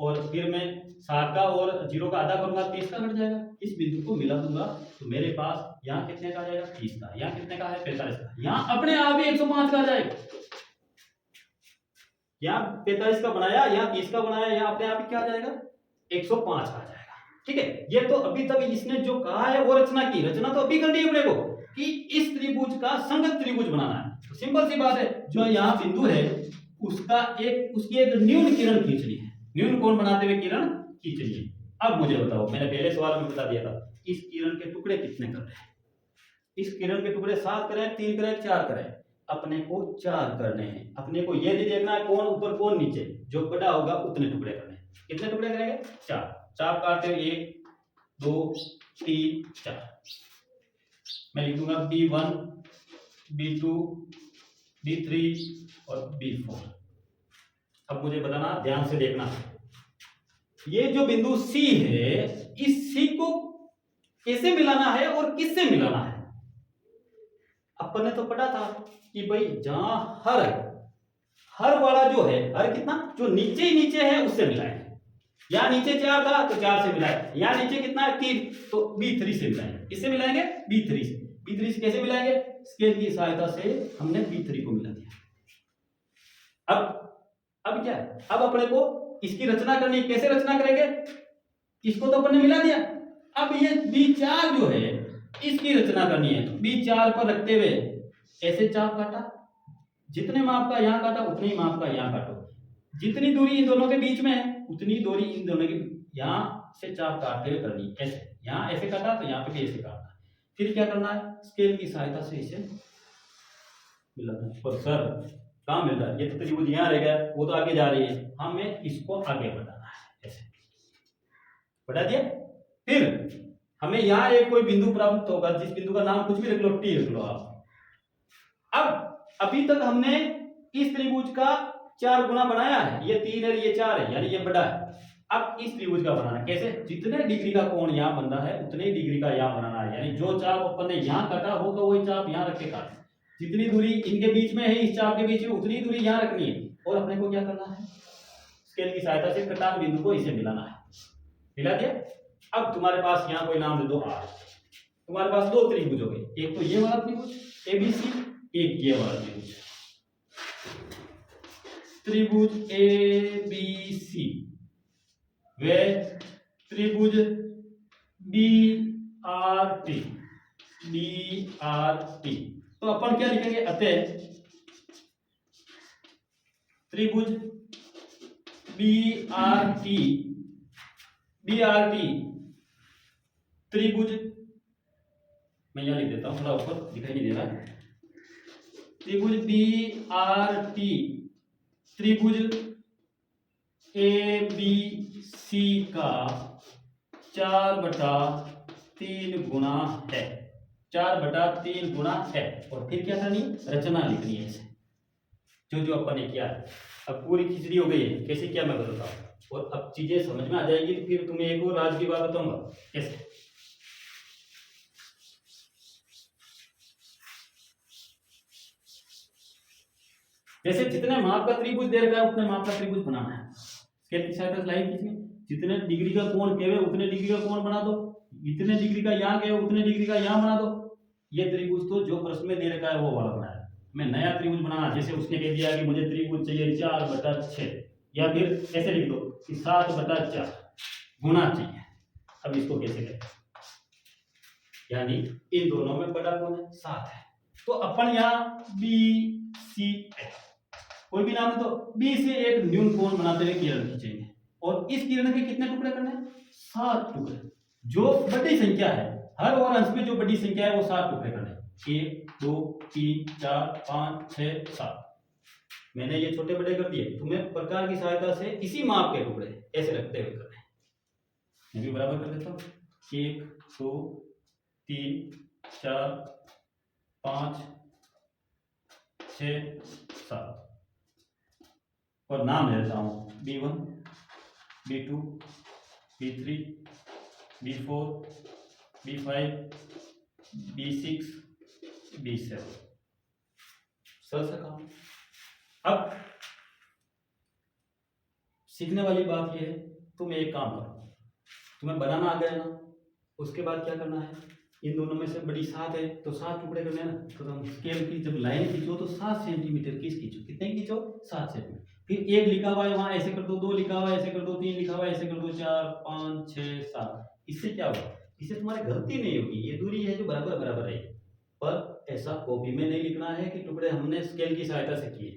और फिर मैं 60 का और 0 का आधा करूंगा 30 का कट जाएगा। इस बिंदु को मिला दूंगा तो मेरे पास यहाँ कितने का आ जाएगा 30 का, यहाँ कितने का है 45 का, यहाँ अपने आप ही 105 का आ जाएगा। यहाँ 45 का बनाया, यहाँ 30 का बनाया, यहाँ अपने आप ही क्या आ जाएगा 105 का आ जाएगा। ठीक है, ये तो अभी तक इसने जो कहा है वो रचना की, रचना तो अभी करनी है अपने को कि इस त्रिभुज का संगत त्रिभुज बनाना है। तो सिंपल सी बात है, जो यहाँ बिंदु है उसकी एक न्यून किरण खींचनी है। न्यून कोण बनाते हुए किरण खींचनी है। अब मुझे बताओ, मैंने पहले सवाल में बता दिया था, इस किरण के टुकड़े कितने कर रहे हैं? इस किरण के टुकड़े 7 करें, 3 करें, 4 करें? अपने को 4 करने हैं। अपने को ये नहीं देखना है कौन ऊपर कौन नीचे, जो बड़ा होगा उतने टुकड़े करने हैं। कितने टुकड़े करेंगे 4। 4 काटते हुए 1 2 3 4। मैं लिख दूंगा B1 B2 B3 और B4। अब मुझे बताना, ध्यान से देखना, ये जो बिंदु C है, इस C को कैसे मिलाना है और किससे मिलाना है? अपन ने तो पढ़ा था कि भाई जहां हर वाला जो है, हर कितना जो नीचे ही नीचे है उससे मिलाएंगे। यहाँ नीचे 4 था तो 4 से मिलाए, यहाँ नीचे कितना है 3 तो B3 से मिलाएंगे। किससे मिलाएंगे B3 से। B3 से कैसे मिलाएंगे? स्केल की सहायता से हमने B3 को मिला दिया। अब क्या है, अब अपने को इसकी रचना करनी। कैसे रचना करेंगे? इसको तो अपन ने मिला दिया, अब ये B4 जो है इसकी रचना करनी है। तो B4 पर रखते हुए ऐसे चाप काटा, जितने माप का यहाँ काटा उतने ही माप का यहाँ काटो। जितनी दूरी इन दोनों के बीच में है उतनी दूरी इन दोनों के यहाँ से चाप काटते हुए करनी। ऐसे यहाँ ऐसे काटा तो यहाँ पे भी ऐसे काटना। फिर क्या करना है? स्केल की सहायता से इसे मिलाना। पर सर कहाँ मिल रहा है? ये तो त्रिभुज यहाँ रह गया, वो तो आगे जा रही है, हमें इसको आगे बढ़ाना है। ऐसे बढ़ा दिया। फिर हमें यहाँ एक कोई बिंदु प्राप्त होगा, जिस बिंदु का नाम कुछ भी रख लो, टी रख लो आप। अब अभी तक हमने इस त्रिभुज का 4 गुना बनाया है, ये 3 है ये 4 है, यानी ये बड़ा है। अब इस त्रिभुज का बनाना कैसे? जितने डिग्री का कोण यहाँ बन रहा है उतने डिग्री का यहाँ बनाना है। यानी जो चाप अपन ने यहाँ काटा होगा वही चाप यहाँ रख के काटना। जितनी दूरी इनके बीच में है, इस चाप के बीच में, उतनी दूरी यहाँ रखनी है। और अपने को क्या करना है? स्केल की सहायता से कटान बिंदु को इसे मिलाना है। मिला दिया। अब तुम्हारे पास यहाँ कोई नाम दे दो R। तुम्हारे पास 2 त्रिभुज हो गए, एक तो ये वाला त्रिभुज ABC, एक ये वाला त्रिभुज, त्रिभुज ABC व त्रिभुज BRT। तो अपन क्या लिखेंगे? अतः त्रिभुज BRT त्रिभुज, मैं यहां लिख देता हूं, थोड़ा ऊपर दिखाई नहीं दे रहा है। त्रिभुज BRT त्रिभुज ABC का 4/3 गुना है। 4/3 गुना है। और फिर क्या करनी? रचना लिखनी है इसे, जो अपन ने किया है। अब पूरी खिचड़ी हो गई है, कैसे किया मैं बताता हूँ। और अब चीजें समझ में आ जाएगी तो फिर तुम्हें एक और राज की बात बताऊंगा कैसे। जैसे जितने माप का त्रिभुज दे रखा है उतने माप का त्रिभुज बनाना है। स्केल की सहायता से लाइन खींचनी। जितने डिग्री का कोण कहे उतने डिग्री का कोण बना दो, इतने डिग्री का यहाँ कहे उतने डिग्री का यहाँ बना दो। ये त्रिभुज तो जो प्रश्न में दे रखा है वो वाला बनाया। मैं नया त्रिभुज बनाना, जैसे उसने कह दिया कि मुझे त्रिभुज चाहिए 4/6, या फिर ऐसे लिख दो कि 7/4 गुना चाहिए। अब इसको कैसे करें? यानी इन दोनों में बड़ा कोण है 7 है, तो अपन यहाँ BC कोई भी नाम है तो B से एक न्यून कोण बनाते हुए किरण खींचेंगे। और इस किरण के कितने टुकड़े करने हैं? 7 टुकड़े। जो बड़ी संख्या है, हर और अंश में जो बड़ी संख्या है वो 7 टुकड़े करने हैं। 1 2 3 4 5 6 7। मैंने ये छोटे बड़े कर दिए, तुम्हें प्रकार की सहायता से इसी माप के टुकड़े ऐसे रखते हुए करने हैं। मैं भी बराबर कर देता हूँ। 1 2 3 4 5 6 7 और नाम ले देता हूँ B1 B2 B3 B4 B5 B6 B7। सरल सा काम। अब सीखने वाली बात ये है, तुम एक काम करो, तुम्हें बनाना आ गया ना, उसके बाद क्या करना है, इन दोनों में से बड़ी 7 है तो 7 टुकड़े करने हैं ना, तो तुम स्केल की जब लाइन खींचो तो 7 सेंटीमीटर की खींचो, कितने खींचो, 7 सेंटीमीटर। फिर एक लिखा हुआ है वहां, ऐसे कर दो, 2 लिखा हुआ है ऐसे कर दो, 3 लिखा हुआ है ऐसे कर दो, 4 5 6 7। इससे क्या होगा, इससे तुम्हारी गलती नहीं होगी, ये दूरी है जो बराबर बराबर रहेगी। पर ऐसा कॉपी में नहीं लिखना है कि टुकड़े हमने स्केल की सहायता से किए,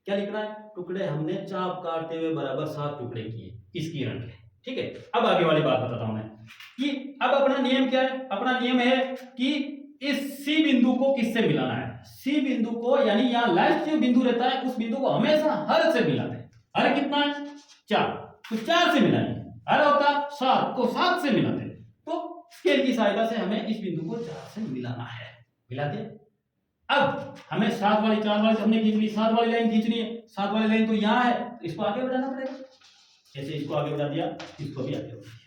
क्या लिखना है, टुकड़े हमने चाप काटते हुए बराबर 7 टुकड़े किए इस किरण के। ठीक है, अब आगे वाली बात बताता हूं मैं कि अब अपना नियम क्या है, अपना नियम है कि इस सी बिंदु को किससे मिलाना है, सी बिंदु को, यानी यहाँ लास्ट जो बिंदु रहता है उस बिंदु को हमेशा हर से मिलाते हैं। हर कितना है, 4, तो 4 से मिलाएंगे, हर होता 7 तो 7 से मिलाते हैं। तो स्केल की सहायता से हमें इस बिंदु को 4 से मिलाना है, मिला दिया। अब हमें 7 वाली 4 वाली हमने खींच ली, 7 वाली लाइन खींचनी है, 7 वाली लाइन तो यहाँ है, इसको आगे बढ़ाना पड़ेगा, ऐसे इसको आगे बढ़ा दिया, इसको भी आगे बढ़ा दिया।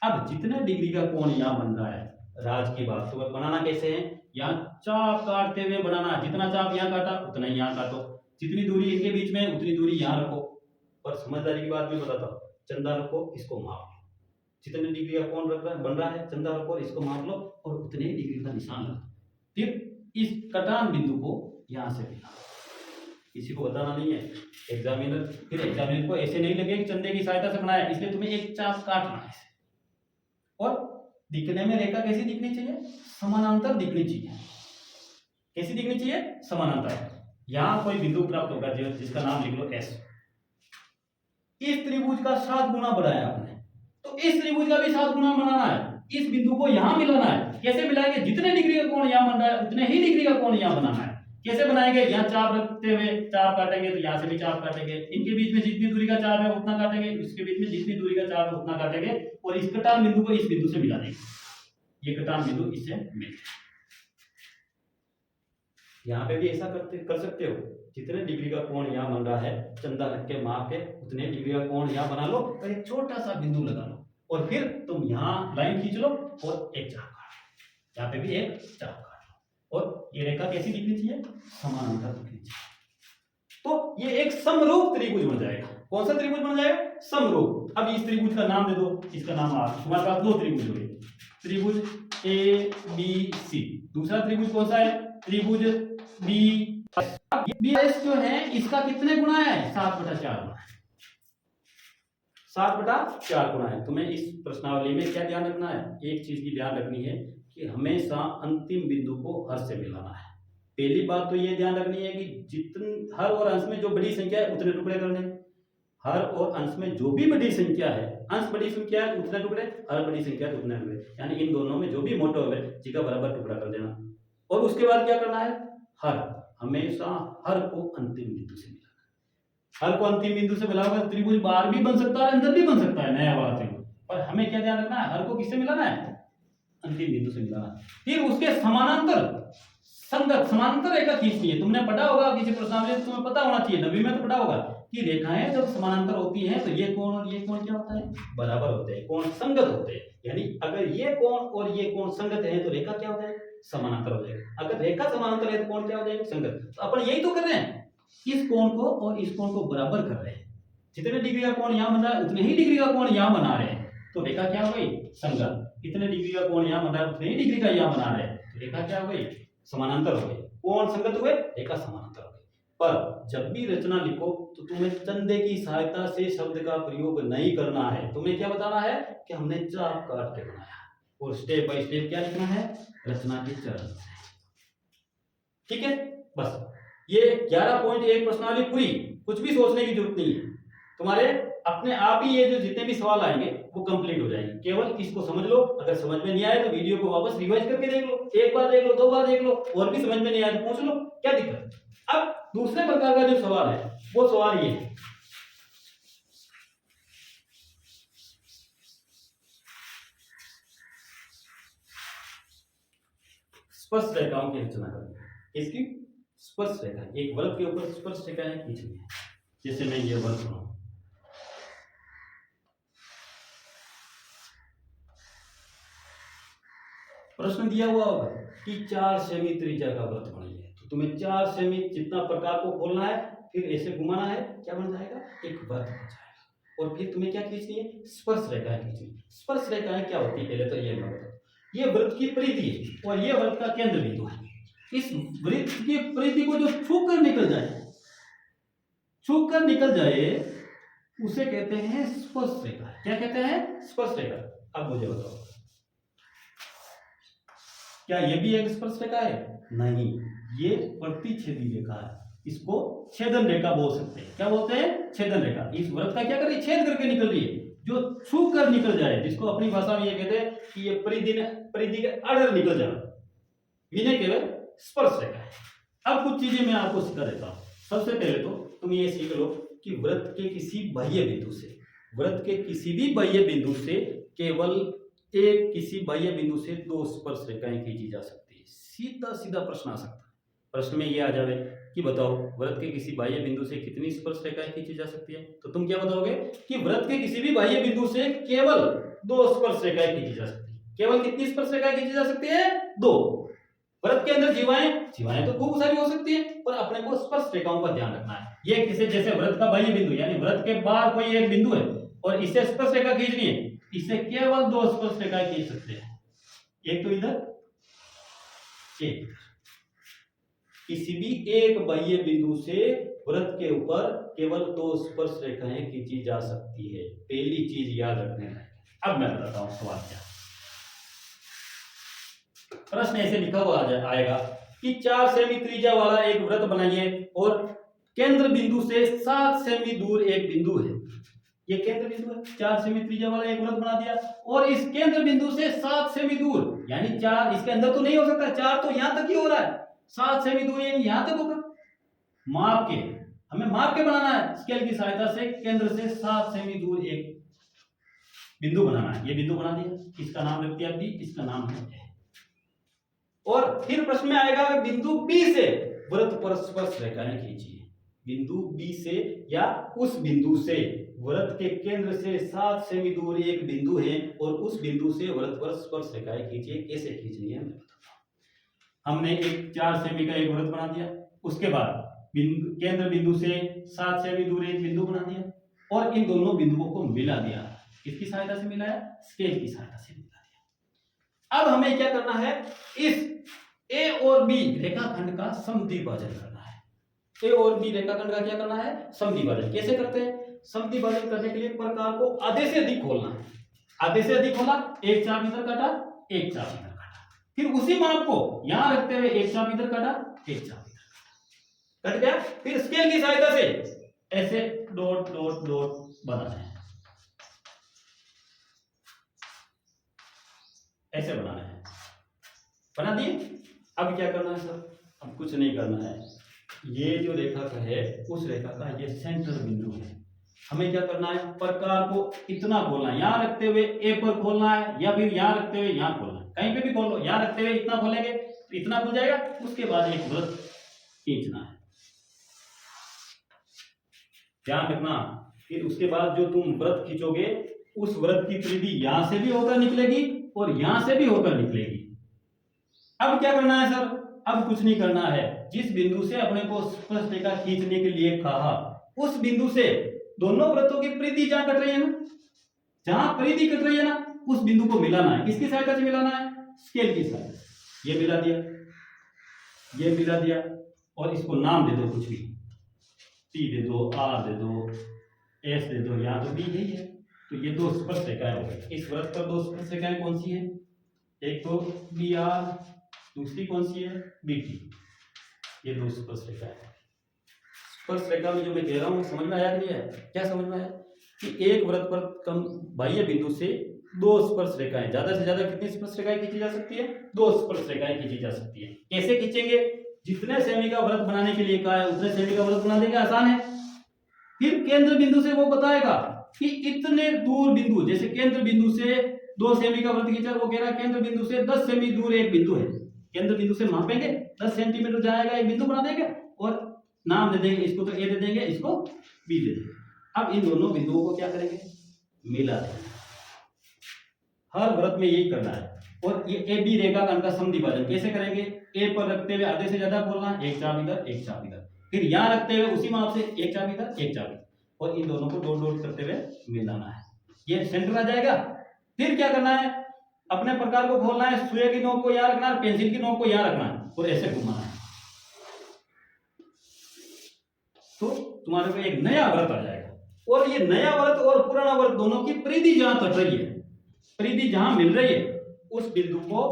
अब जितने डिग्री का कोण यहाँ बन रहा है, राज की बात, तो बनाना कैसे है, यहाँ चाप काटते हुए बनाना, जितना चाप यहाँ काटा उतना ही यहाँ काटो, जितनी दूरी इनके बीच में उतनी दूरी यहाँ रखो। पर समझदारी की बात भी बताता हूँ, चंदा रखो, इसको माप लो, जितने डिग्री का कोण बन रहा है चंदा रखो, इसको माप लो और उतने ही डिग्री का निशान लो। फिर इस कटान बिंदु को यहाँ से मिला, किसी को बताना नहीं है, एग्जामिनर, फिर एग्जामिनर को ऐसे नहीं लगे कि चंदे की सहायता से बनाया, इसलिए तुम्हें एक चाप काटना है और दिखने में रेखा कैसी दिखनी चाहिए, समानांतर दिखनी चाहिए। कैसी दिखनी चाहिए, समानांतर। यहां कोई बिंदु प्राप्त होगा जिसका नाम लिख लो एस। इस त्रिभुज का 7 गुना बढ़ाया आपने, तो इस त्रिभुज का भी 7 गुना बनाना है, इस बिंदु को यहां मिलाना है। कैसे मिलाएंगे, जितने डिग्री का कोण यहां बन रहा है उतने ही डिग्री का कोण यहां बनाना है। कैसे बनाएंगे, यहाँ चाप रखते हुए चाप काटेंगे, तो यहाँ से भी चाप काटेंगे, इनके बीच में जितनी दूरी का चाप है उतना काटेंगे, उसके बीच में जितनी दूरी का चाप है उतना काटेंगे और इस कटान बिंदु को इस बिंदु से मिला देंगे, ये कटान बिंदु इससे मिल जाए। यहाँ पे भी ऐसा कर सकते हो, जितने डिग्री का कोण यहाँ बन रहा है चंदा रख के माप के उतने डिग्री का कोण यहाँ बना लो और एक छोटा सा बिंदु लगा लो और फिर तुम यहाँ लाइन खींच लो और एक चाप काट लो, यहाँ पे भी एक चाप काट लो और ये रेखा कैसी दिखनी चाहिए, समानांतर दिखनी चाहिए। तो ये एक समरूप त्रिभुज बन जाएगा। कौन सा त्रिभुज बन जाएगा, समरूप। अब इस त्रिभुज का नाम दे दो, इसका नाम आर, तुम्हारे पास 2 त्रिभुज हो गए, त्रिभुज ए बी सी। दूसरा त्रिभुज कौन सा है, त्रिभुज बी एस जो है इसका कितने गुना है, 7/4 गुना है, 7/4 गुना है। तुम्हें इस प्रश्नावली में क्या ध्यान रखना है, एक चीज की ध्यान रखनी है कि हमेशा अंतिम बिंदु को हर से मिलाना है। पहली बात तो ये ध्यान रखनी है कि जितने हर और अंश में जो बड़ी संख्या है उतने टुकड़े करने, हर और अंश में जो भी बड़ी संख्या है, अंश बड़ी संख्या है उतने टुकड़े, हर बड़ी संख्या है उतने टुकड़े, यानी इन दोनों में जो भी मोटो है जी का बराबर टुकड़ा कर देना। और उसके बाद क्या करना है, हर, हमेशा हर को अंतिम बिंदु से मिलाना। हर को अंतिम बिंदु से मिलाओगे तो त्रिभुज बाहर भी बन सकता है अंदर भी बन सकता है, नया वाला त्रिभुज। पर हमें क्या ध्यान रखना है, हर को किससे मिलाना है, अंतिम बिंदु से मिलाना। फिर उसके समानांतर संगत समांतर रेखा खींचनी है। तुमने पढ़ा होगा किसी प्रश्नावली में, तुम्हें पता होना चाहिए, 9वीं में तो पढ़ा होगा कि रेखाएं जब समानांतर होती हैं तो ये कोण और ये कोण क्या होता है, बराबर होते हैं, कोण संगत होते हैं। यानी अगर ये कोण और ये कोण संगत है तो रेखा क्या होता है, समानांतर हो जाएगा। अगर रेखा समानांतर है तो कोण क्या हो जाएगा, संगत। तो अपन यही तो कर रहे हैं, इस कोण को और इस कोण को बराबर कर रहे हैं। जितने डिग्री का कोण यहाँ बन रहा है उतने ही डिग्री का कोण यहाँ बना रहे हैं, तो रेखा क्या हो गई, संगत। इतने डिग्री का कोण यहाँ बन रहा है उतने ही डिग्री का यहाँ बना रहे हैं, तो रेखा क्या हो गई, समानांतर हो गई। कोण संगत हुए, रेखा समानांतर हो गई। पर जब भी रचना लिखो तो तुम्हें चंदे की सहायता से शब्द का प्रयोग नहीं करना है। तुम्हें क्या बताना है कि हमने चाप काट के बनाया और स्टेप बाय स्टेप क्या लिखना है, रचना के चरण। ठीक है, बस ये 11.1 प्रश्नावली पूरी, कुछ भी सोचने की जरूरत नहीं है। तुम्हारे अपने आप ही ये जो जितने भी सवाल आएंगे वो कंप्लीट हो जाएंगे। केवल इसको समझ लो, अगर समझ में नहीं आए तो वीडियो को वापस रिवाइज करके देख लो, एक बार देख लो, 2 बार देख लो, और भी समझ में नहीं आए तो पूछ लो, क्या दिक्कत। अब दूसरे प्रकार का जो सवाल है वो सवाल ये है, स्पर्श रेखाओं की रचना करनी। इसकी स्पर्श रेखा, एक वृत्त के ऊपर स्पर्श रेखाएं खींचनी है। जैसे मैं ये वृत्त बनाऊं, प्रश्न दिया हुआ होगा कि 4 सेमी त्रिज्या का वृत्त बनाइए, तो तुम्हें 4 सेमी जितना प्रकार को खोलना है, फिर ऐसे घुमाना है, क्या बन जाएगा, एक वृत्त बन जाएगा। और फिर तुम्हें क्या खींचनी है, स्पर्श रेखाएं खींचनी है। स्पर्श रेखाएं क्या होती है पहले तो ये मैं बताऊं। ये वृत्त की परिधि है और ये वृत्त का केंद्र बिंदु है। इस वृत्त की परिधि को जो छू कर निकल जाए उसे कहते हैं स्पर्श रेखा। क्या कहते हैं, स्पर्श रेखा। अब मुझे बताओ, क्या ये भी एक स्पर्श रेखा है? नहीं, ये प्रतिच्छेदी रेखा है। इसको छेदन रेखा बोल सकते हैं। क्या बोलते हैं, छेदन रेखा। इस वृत्त का क्या कर रही है, छेद करके निकल रही है, जो छू कर निकल जाए, जिसको अपनी भाषा में ये कहते हैं कि ये परिधि के अंदर निकल जाए, इन्हें केवल स्पर्श रेखा है। अब कुछ चीजें मैं आपको सिखा देता हूं। सबसे पहले तो तुम ये सीख लो कि वृत्त के किसी बाह्य बिंदु से, वृत्त के किसी भी बाह्य बिंदु से केवल किसी बाह्य बिंदु से 2 स्पर्श रेखाएं खींची जा सकती है। सीधा सीधा प्रश्न आ सकता है। प्रश्न में ये आ जावे कि बताओ वृत्त के किसी बाह्य बिंदु से कितनी स्पर्श रेखाएं खींची जा सकती है, तो तुम क्या बताओगे कि वृत्त के किसी भी बाह्य बिंदु से केवल 2 स्पर्श रेखाएं खींची जा सकती है। केवल कितनी स्पर्श रेखाएं खींची जा सकती है, 2। वृत्त के अंदर जीवाएं तो खूब सारी हो सकती है, पर अपने को स्पर्श रेखाओं का ध्यान रखना है। ये किसे, जैसे वृत्त का बाह्य बिंदु यानी वृत्त के बाहर कोई एक बिंदु है और इससे स्पर्श रेखा खींचनी है, इससे केवल 2 स्पर्श रेखाएं खींच सकते हैं। एक तो इधर, एक किसी भी एक बाह्य बिंदु से वृत्त के ऊपर केवल 2 स्पर्श रेखाएं खींची जा सकती है। पहली चीज याद रखने है। अब मैं बताता हूं सवाल क्या। प्रश्न ऐसे लिखा हुआ आएगा कि 4 सेमी त्रिज्या वाला एक वृत्त बनाइए और केंद्र बिंदु से 7 सेमी दूर एक बिंदु है। ये केंद्र बिंदु है, 4 सेमी त्रिज्या वाला एक वृत्त बना दिया और इस केंद्र बिंदु से 7 सेमी दूर, यानी 4 इसके अंदर तो नहीं हो सकता, 4 तो यहां तक ही हो रहा है, 7 सेमी दूर यानी यहां तक होगा। हमें माप के बनाना है स्केल की सहायता से, केंद्र से 7 सेमी दूर एक बिंदु बनाना है। ये बिंदु बना दिया, इसका नाम रख दिया बी, इसका नाम है ए। और फिर प्रश्न में आएगा बिंदु बी से वृत्त पर स्पर्श रेखाएं खींचिए। बिंदु बी से या उस बिंदु से वृत्त के केंद्र से 7 सेमी दूर एक बिंदु है और उस बिंदु से वृत्त पर स्पर्श रेखाएं खींचिए। कैसे खींचनी है मैं बताता हूं। हमने एक 4 सेमी का एक वृत्त बना दिया, उसके बाद केंद्र बिंदु से 7 सेमी दूर एक बिंदु बना दिया और इन दोनों बिंदुओं को मिला दिया। किसकी सहायता से मिलाया, स्केल की सहायता से मिला दिया। अब हमें क्या करना है, इस ए और बी रेखाखंड का समद्विभाजन करना है। ए और बी रेखाखंड का क्या करना है, समद्विभाजन। कैसे करते हैं, समद्विभाजन करने के लिए प्रकार को आधे से अधिक खोलना है। आधे से अधिक खोला, एक चाप इधर काटा, एक चाप इधर काटा, फिर उसी माप को यहां रखते हुए एक चाप इधर काटा, एक चाप इधर काटा, कट गया। फिर स्केल की सहायता से ऐसे डॉट डॉट डॉट बनाना है, ऐसे बनाना है। बना दिए। अब क्या करना है सर, अब कुछ नहीं करना है। ये जो रेखा का है उस रेखा का ये सेंटर बिंदु है। हमें क्या करना है, प्रकार को इतना खोलना है, यहां रखते हुए ए पर खोलना है या फिर यहां रखते हुए यहां खोलना है, कहीं पे भी खोल लो। यहां रखते हुए इतना खोलेंगे तो इतना खुल जाएगा, उसके बाद एक वृत्त खींचना है, ध्यान रखना। फिर उसके बाद जो तुम वृत्त खींचोगे उस वृत्त की परिधि यहां से भी होकर निकलेगी और यहां से भी होकर निकलेगी। अब क्या करना है सर, अब कुछ नहीं करना है। जिस बिंदु से अपने को स्पर्श रेखा खींचने के लिए कहा उस बिंदु से दोनों वृत्तों की परिधि जहां कट रही है ना, जहां परिधि कट रही है ना, उस बिंदु को मिलाना है। किसकी सहायता से मिलाना है, स्केल की सहायता से। ये मिला दिया, ये मिला दिया और इसको नाम दे दो कुछ भी, टी दे दो, आर दे दो, एस दे दो, यहां तो बी यही है। तो ये 2 स्पर्श रेखाएं हो गई। इस वृत्त पर 2 स्पर्श रेखाएं कौन सी है, एक तो बी आर, दूसरी कौन सी है, बी टी। ये 2 स्पर्श रेखा है। स्पर्श रेखा में जो मैं कह रहा हूं समझ में आया कि नहीं है, क्या समझ में आया कि एक वृत्त पर कम बाह्य बिंदु से 2 स्पर्श रेखाएं, ज्यादा से ज्यादा कितनी स्पर्श रेखाएं खींची जा सकती है, 2 स्पर्श रेखाएं खींची जा सकती है। कैसे खींचेंगे, जितने सेमी का वृत्त बनाने के लिए कहा है उतने सेमी का वृत्त बना देंगे, आसान है। फिर केंद्र बिंदु से वो बताएगा कि इतने दूर बिंदु, जैसे केंद्र बिंदु से 2 सेमी का वृत्त खींचा, वो कह रहा है केंद्र बिंदु से 10 सेमी दूर एक बिंदु है। केंद्र बिंदु से मापेंगे, 10 सेंटीमीटर जाएगा, एक बिंदु बना देंगे और नाम दे देंगे, इसको तो ए दे देंगे, इसको बी दे देंगे। अब इन दोनों बिंदुओं को क्या करेंगे, मिला देंगे। हर वृत्त में यही करना है। और ये ए बी रेखाखंड का समद्विभाजन कैसे करेंगे, ए पर रखते हुए आधे से ज्यादा खोलना, एक चाप इधर, एक चाप इधर, फिर यहां रखते हुए उसी माप से एक चाप इधर, एक चाप इधर। और इन दोनों को डॉट डॉट करते हुए मिलाना है। ये सेंटर आ जाएगा। फिर क्या करना है, अपने प्रकार को खोलना है, सुई की नोक को यहाँ रखना है, पेंसिल की नोक को यहाँ रखना है और ऐसे घुमाना है, तो तुम्हारे को एक नया व्रत आ जाएगा। और ये नया व्रत और पुराना व्रत दोनों की परिधि जहां कट रही है, परिधि जहां मिल रही है, उस बिंदु को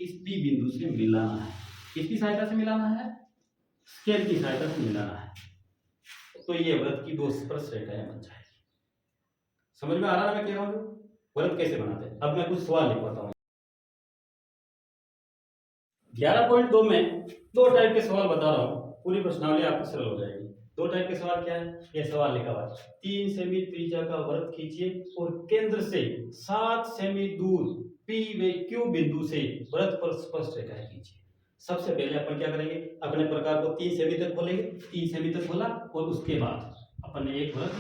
इस पी बिंदु से मिलाना है। किसकी सहायता से मिलाना है? स्केल की सहायता से मिलाना है। तो ये व्रत की दो स्पर्श रेखाएं बन जाएगी। समझ में आ रहा है मैं कह रहा हूं व्रत कैसे बनाते हैं? अब मैं कुछ सवाल लिखवाता हूं। 11.2 में दो टाइप के सवाल बता रहा हूं, पूरी प्रश्नावली आपको सरल हो जाएगी। दो टाइप के सवाल क्या है? ये सवाल लिखा हुआ है, 3 सेमी त्रिज्या का वृत्त खींचिए और केंद्र से 7 सेमी दूर P व Q बिंदु से वृत्त पर स्पर्श रेखाएं खींचिए। सबसे पहले अपन क्या करेंगे, अपने प्रकार को 3 सेमी तक खोलेंगे, 3 सेमी तक खोला और उसके बाद अपन ने एक वृत्त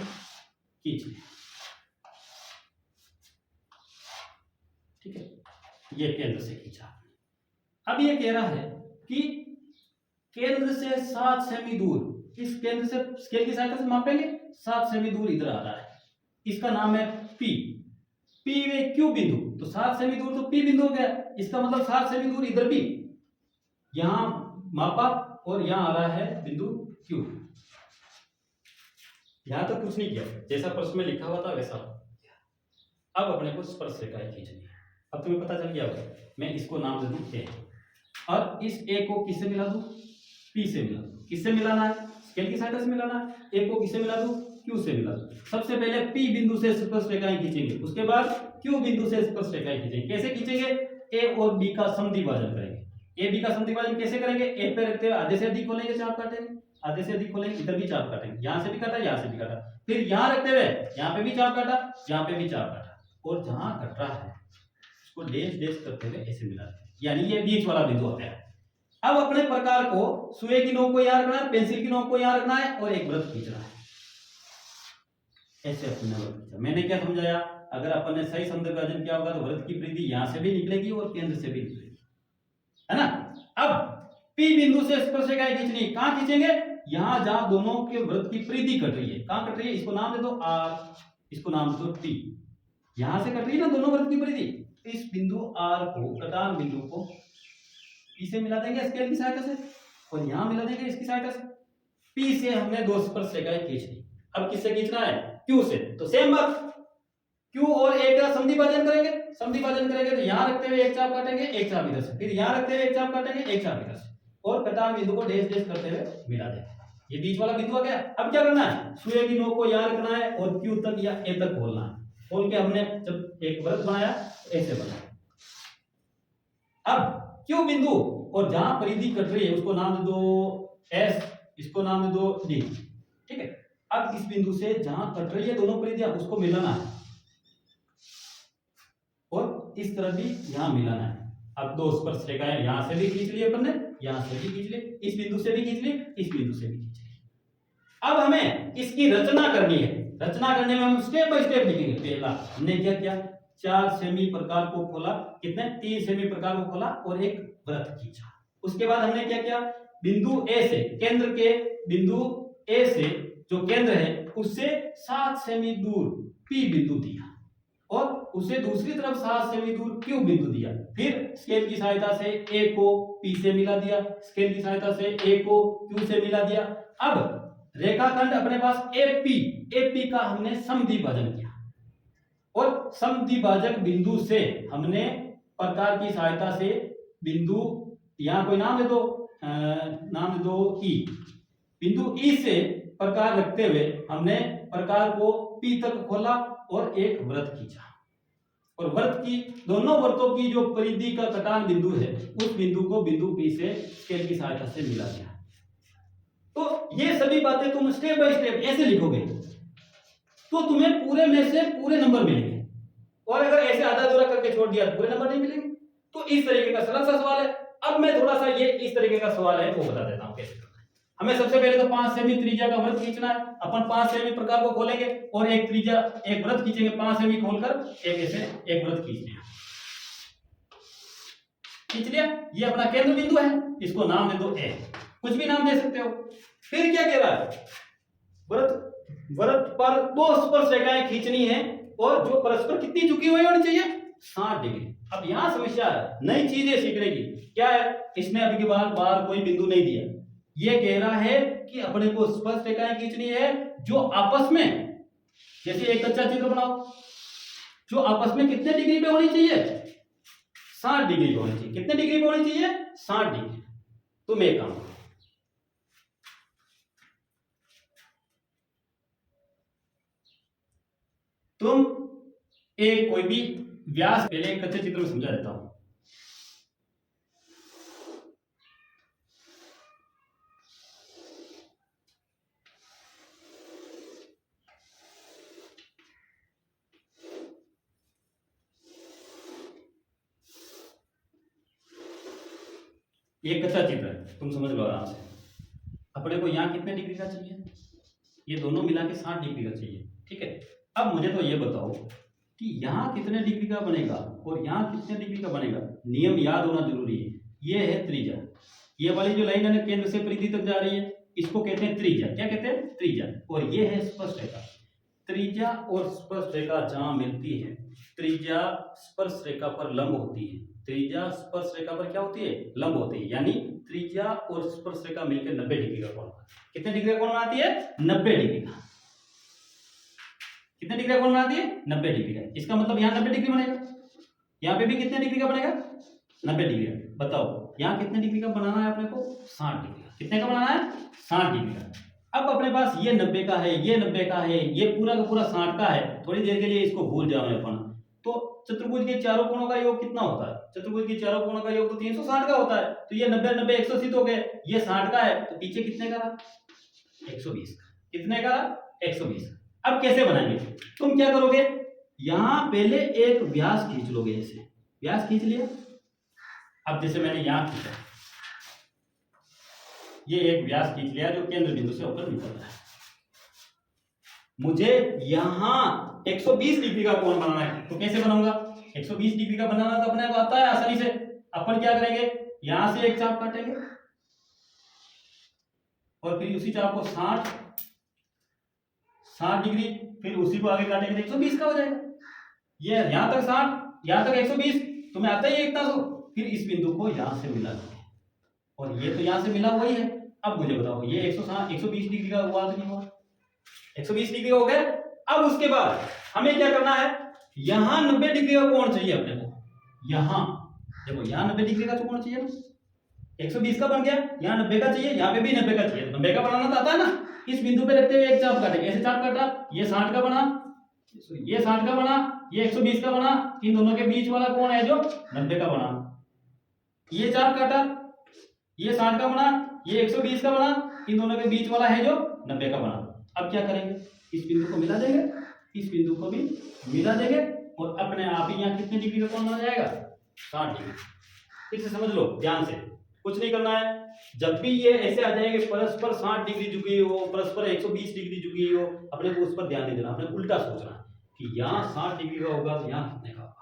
खींच लिया। ठीक है, ये केंद्र से खींचा। अब ये कह रहा है कि केंद्र से 7 सेमी दूर, इस केंद्र से स्केल की सहायता से मापेंगे, 7 सेमी दूर इधर आ रहा है, इसका नाम है P। P व Q बिंदु, तो 7 सेमी दूर तो P बिंदु हो गया, इसका मतलब 7 सेमी दूर इधर P, यहां मापा और यहां आ रहा है बिंदु Q। यहां तक कुछ नहीं किया, जैसा प्रश्न में लिखा हुआ था वैसा। अब अपने को स्पर्श रेखाएं खींचनी है। अब तुम्हें पता चल गया होगा, मैं इसको नाम दे दूं A और इस A को किससे मिला दूं? P से मिला दूं। किससे मिलाना है? स्केल की सहायता से मिलाना है। A को किससे मिला दूं? Q से मिला दूं। सबसे पहले P बिंदु से स्पर्श रेखाएं खींचेंगे, उसके बाद Q बिंदु से स्पर्श रेखाएं खींचेंगे। कैसे खींचेंगे? A और B का समद्विभाजन करेंगे। A B का समद्विभाजन कैसे करेंगे? A पे रखते हुए आधे से अधिक खोलेंगे, चाप काटेंगे, आधे से अधिक खोलेंगे, इधर भी चाप काटेंगे, यहां से भी काटा, यहां से भी काटा, फिर यहां रखते हुए यहां पे भी चाप काटा, यहां पे भी चाप काटा, और जहां कट रहा है उसको डैश डैश करते हुए ऐसे मिला दें, यानी ये बीच वाला बिंदु हो गया। अब अपने प्रकार को सुई की नोक को यहां रखना है, पेंसिल की नोक को यहां रखना है और एक वृत्त खींचना है। ऐसे अपने वृत्त खींचा। मैंने क्या समझाया? अगर अपन ने सही समद्विभाजन किया होगा तो वृत्त की परिधि यहां से भी निकलेगी और केंद्र से भी निकलेगी, है ना। अब P बिंदु से स्पर्श रेखाएं खींचनी, कहां खींचेंगे? यहां जहां दोनों के वृत्त की परिधि कट रही है। कहां कट रही है? इसको नाम दे दो R, इसको नाम दे दो T। यहां से कट रही है ना दोनों वृत्त की परिधि, इस बिंदु R को, कटान बिंदु को P से मिला देंगे स्केल की सहायता से, और यहां मिला देंगे इसकी सहायता से। P से हमने दो स्पर्श रेखाएं खींच ली। अब किससे खींचना है? Q से। तो सेम बात, Q और A का समद्विभाजन करेंगे, समद्विभाजन करेंगे तो यहां रखते हुए एक चाप काटेंगे, एक चाप इधर से, फिर यहां रखते हुए एक चाप काटेंगे, एक चाप इधर से, और कटान बिंदु को डैश डैश करते हुए मिला देंगे। ये बीच वाला बिंदु आ गया। अब क्या करना है? सुई की नोक को यहां रखना है और Q तक या A तक खोलना है। खोल के हमने जब एक वृत्त बनाया ऐसे बनाया। अब Q बिंदु और जहां परिधि कट रही है उसको नाम दे दो S, इसको नाम दे दो D। ठीक है, अब इस बिंदु से जहां कट रही है दोनों परिधियां उसको मिलाना है और इस तरह भी यहां मिलाना है। अब दो स्पर्श रेखाएं यहां से भी खींच ली अपन ने, यहां से भी खींच ली, इस बिंदु से भी खींच ली, इस बिंदु से भी खींच ली। अब हमें इसकी रचना करनी है। रचना करने में हम स्टेप बाय स्टेप लिखेंगे। पहला हमने क्या किया? 4 सेमी प्रकार को खोला, कितने? 3 सेमी प्रकार को खोला और एक वृत्त खींचा। उसके बाद हमने क्या किया? बिंदु A से, केंद्र के बिंदु A से जो केंद्र है उससे 7 सेमी दूर P बिंदु दिया और उसे दूसरी तरफ 7 सेमी दूर Q बिंदु दिया। फिर स्केल की सहायता से A को P से मिला दिया, स्केल की सहायता से A को Q से मिला दिया। अब रेखाखंड अपने पास AP का हमने समद्विभाजन किया और समद्विभाजक बिंदु से हमने प्रकार की सहायता से बिंदु, यहां कोई नाम दे दो, नाम दे दो E। बिंदु E से प्रकार रखते हुए हमने प्रकार को P तक खोला और एक वृत्त खींचा और वृत्त की, दोनों वृत्तों की जो परिधि का कटान बिंदु है उस बिंदु को बिंदु P से स्केल की सहायता से मिला दिया। तो ये सभी बातें तुम स्टेप बाय स्टेप ऐसे लिखोगे तो तुम्हें पूरे में से पूरे नंबर मिलेंगे, और अगर ऐसे आधा अधूरा करके छोड़ दिया तो पूरे नंबर नहीं मिलेंगे। तो इस तरीके का सरल सा सवाल है। अब मैं थोड़ा सा ये इस तरीके का सवाल है वो बता देता हूं कैसे करना है। हमें सबसे पहले तो 5 सेमी त्रिज्या का वृत्त खींचना है। अपन 5 सेमी प्रकार को खोलेंगे और एक त्रिज्या, एक वृत्त खींचेंगे, 5 सेमी खोलकर एक ऐसे एक वृत्त खींच लिया। खींच लिया, ये अपना केंद्र बिंदु है, इसको नाम दे दो A, कुछ भी नाम दे सकते हो। फिर क्या कह रहा है? वृत्त वृत्त पर दो स्पर्श रेखाएं खींचनी है और जो परस्पर कितनी झुकी हुई होनी चाहिए, 60 डिग्री। अब यहां समस्या है, नई चीज है सीखने की। क्या है, इसने अभी के बाद बाहर कोई बिंदु नहीं दिया, ये कह रहा है कि अपने को स्पर्श रेखाएं खींचनी है जो आपस में, जैसे एक कच्चा चित्र बनाओ, जो आपस में कितने डिग्री पे होनी चाहिए, 60 डिग्री पे होनी चाहिए। कितने डिग्री पे होनी चाहिए, 60 डिग्री। तुम एक काम करो, तुम एक कोई भी व्यास, पहले एक कच्चे चित्र में समझा देता हूं। एक कच्चा चित्र है, तुम समझ लो आराम से। अपने को यहाँ कितने डिग्री का चाहिए, ये दोनों मिला के 60 डिग्री का चाहिए, ठीक है। अब मुझे तो ये बताओ कि यहाँ कितने डिग्री का बनेगा और यहाँ कितने डिग्री का बनेगा। नियम याद होना जरूरी है। ये है त्रिज्या, ये वाली जो लाइन है केंद्र से परिधि तक जा रही है, इसको कहते हैं त्रिज्या। क्या कहते हैं, त्रिज्या। और ये है स्पर्श रेखा। त्रिज्या और स्पर्श रेखा जहां मिलती है, त्रिज्या स्पर्श रेखा पर लंब होती है। त्रिज्या स्पर्श रेखा पर क्या होती है, लंब होती है। यानी त्रिज्या और स्पर्श रेखा मिलकर 90 डिग्री का कोण, कितने डिग्री का कोण बनाती है, 90 डिग्री का। कितने डिग्री का कोण बनाती है, 90 डिग्री का। इसका मतलब यहाँ 90 डिग्री बनेगा, यहाँ पे भी कितने डिग्री का बनेगा, 90 डिग्री का। बताओ यहाँ कितने डिग्री का बनाना है अपने को, 60 डिग्री का। कितने का बनाना है, 60 डिग्री का। अब अपने पास ये 90 का है, ये 90 का है, ये पूरा का पूरा 60 का है। थोड़ी देर के लिए इसको भूल जाओ अपन। तो चतुर्भुज के चारों कोणों का योग कितना होता है, चतुर्भुज के चारों कोणों का योग तो 360 का होता है। तो ये 90 90 180 हो गए, ये 60 का है, तो पीछे कितने का रहा, 120 का। कितने का, 120 का। अब कैसे बनाएंगे, तुम क्या करोगे, यहां पहले एक व्यास खींच लोगे, ऐसे व्यास खींच लिया। अब जैसे मैंने यहां खींचा, ये एक व्यास खींच लिया जो केंद्र बिंदु से होकर निकल रहा है। मुझे यहां 120 डिग्री का कोण बनाना है, तो कैसे बनाऊंगा, 120 डिग्री का बनाना तो अपने को आता है आसानी से। अपन क्या करेंगे, यहां से एक चाप काटेंगे और फिर उसी चाप को 60 डिग्री, फिर उसी को आगे काटेंगे, 120 का हो जाएगा। ये यहां तक 60, यहां तक 120, तुम्हें आता ही है इतना। तो फिर इस बिंदु को यहां से मिला देंगे, और ये तो यहां से मिला हुआ ही है। अब मुझे बताओ ये 120 डिग्री का हुआ तो नहीं हुआ, 120 डिग्री हो गया। अब उसके बाद हमें क्या करना है, यहां 90 डिग्री का कोण चाहिए अपने को। यहां देखो, यहां 90 डिग्री का कोण चाहिए ना, 120 का बन गया, यहां 90 का चाहिए, यहां पे भी 90 का चाहिए। 90 का बनाना तो आता है ना। इस बिंदु पे रखते हुए एक चाप काटेंगे, ऐसे चाप काटा, ये 60 का बना, ये 60 का बना, ये 120 का बना। इन दोनों के बीच वाला कोण है जो 90 का बना। ये चाप काटा, ये 60 का बना, ये 120 का बना, इन दोनों के बीच वाला है जो 90 का बना। अब क्या करेंगे, इस बिंदु को मिला देंगे, इस बिंदु को भी मिला देंगे, और अपने आप ही यहाँ कितने डिग्री का कोण बन जाएगा, 60 डिग्री। ठीक से समझ लो ध्यान से, कुछ नहीं करना है। जब भी ये ऐसे आ जाएंगे परस्पर 60 डिग्री झुकी हो, परस्पर 120 डिग्री झुकी हो, अपने को उस पर ध्यान नहीं देना, अपने को उल्टा सोचना कि यहाँ 60 डिग्री का होगा तो यहाँ कितने का होगा।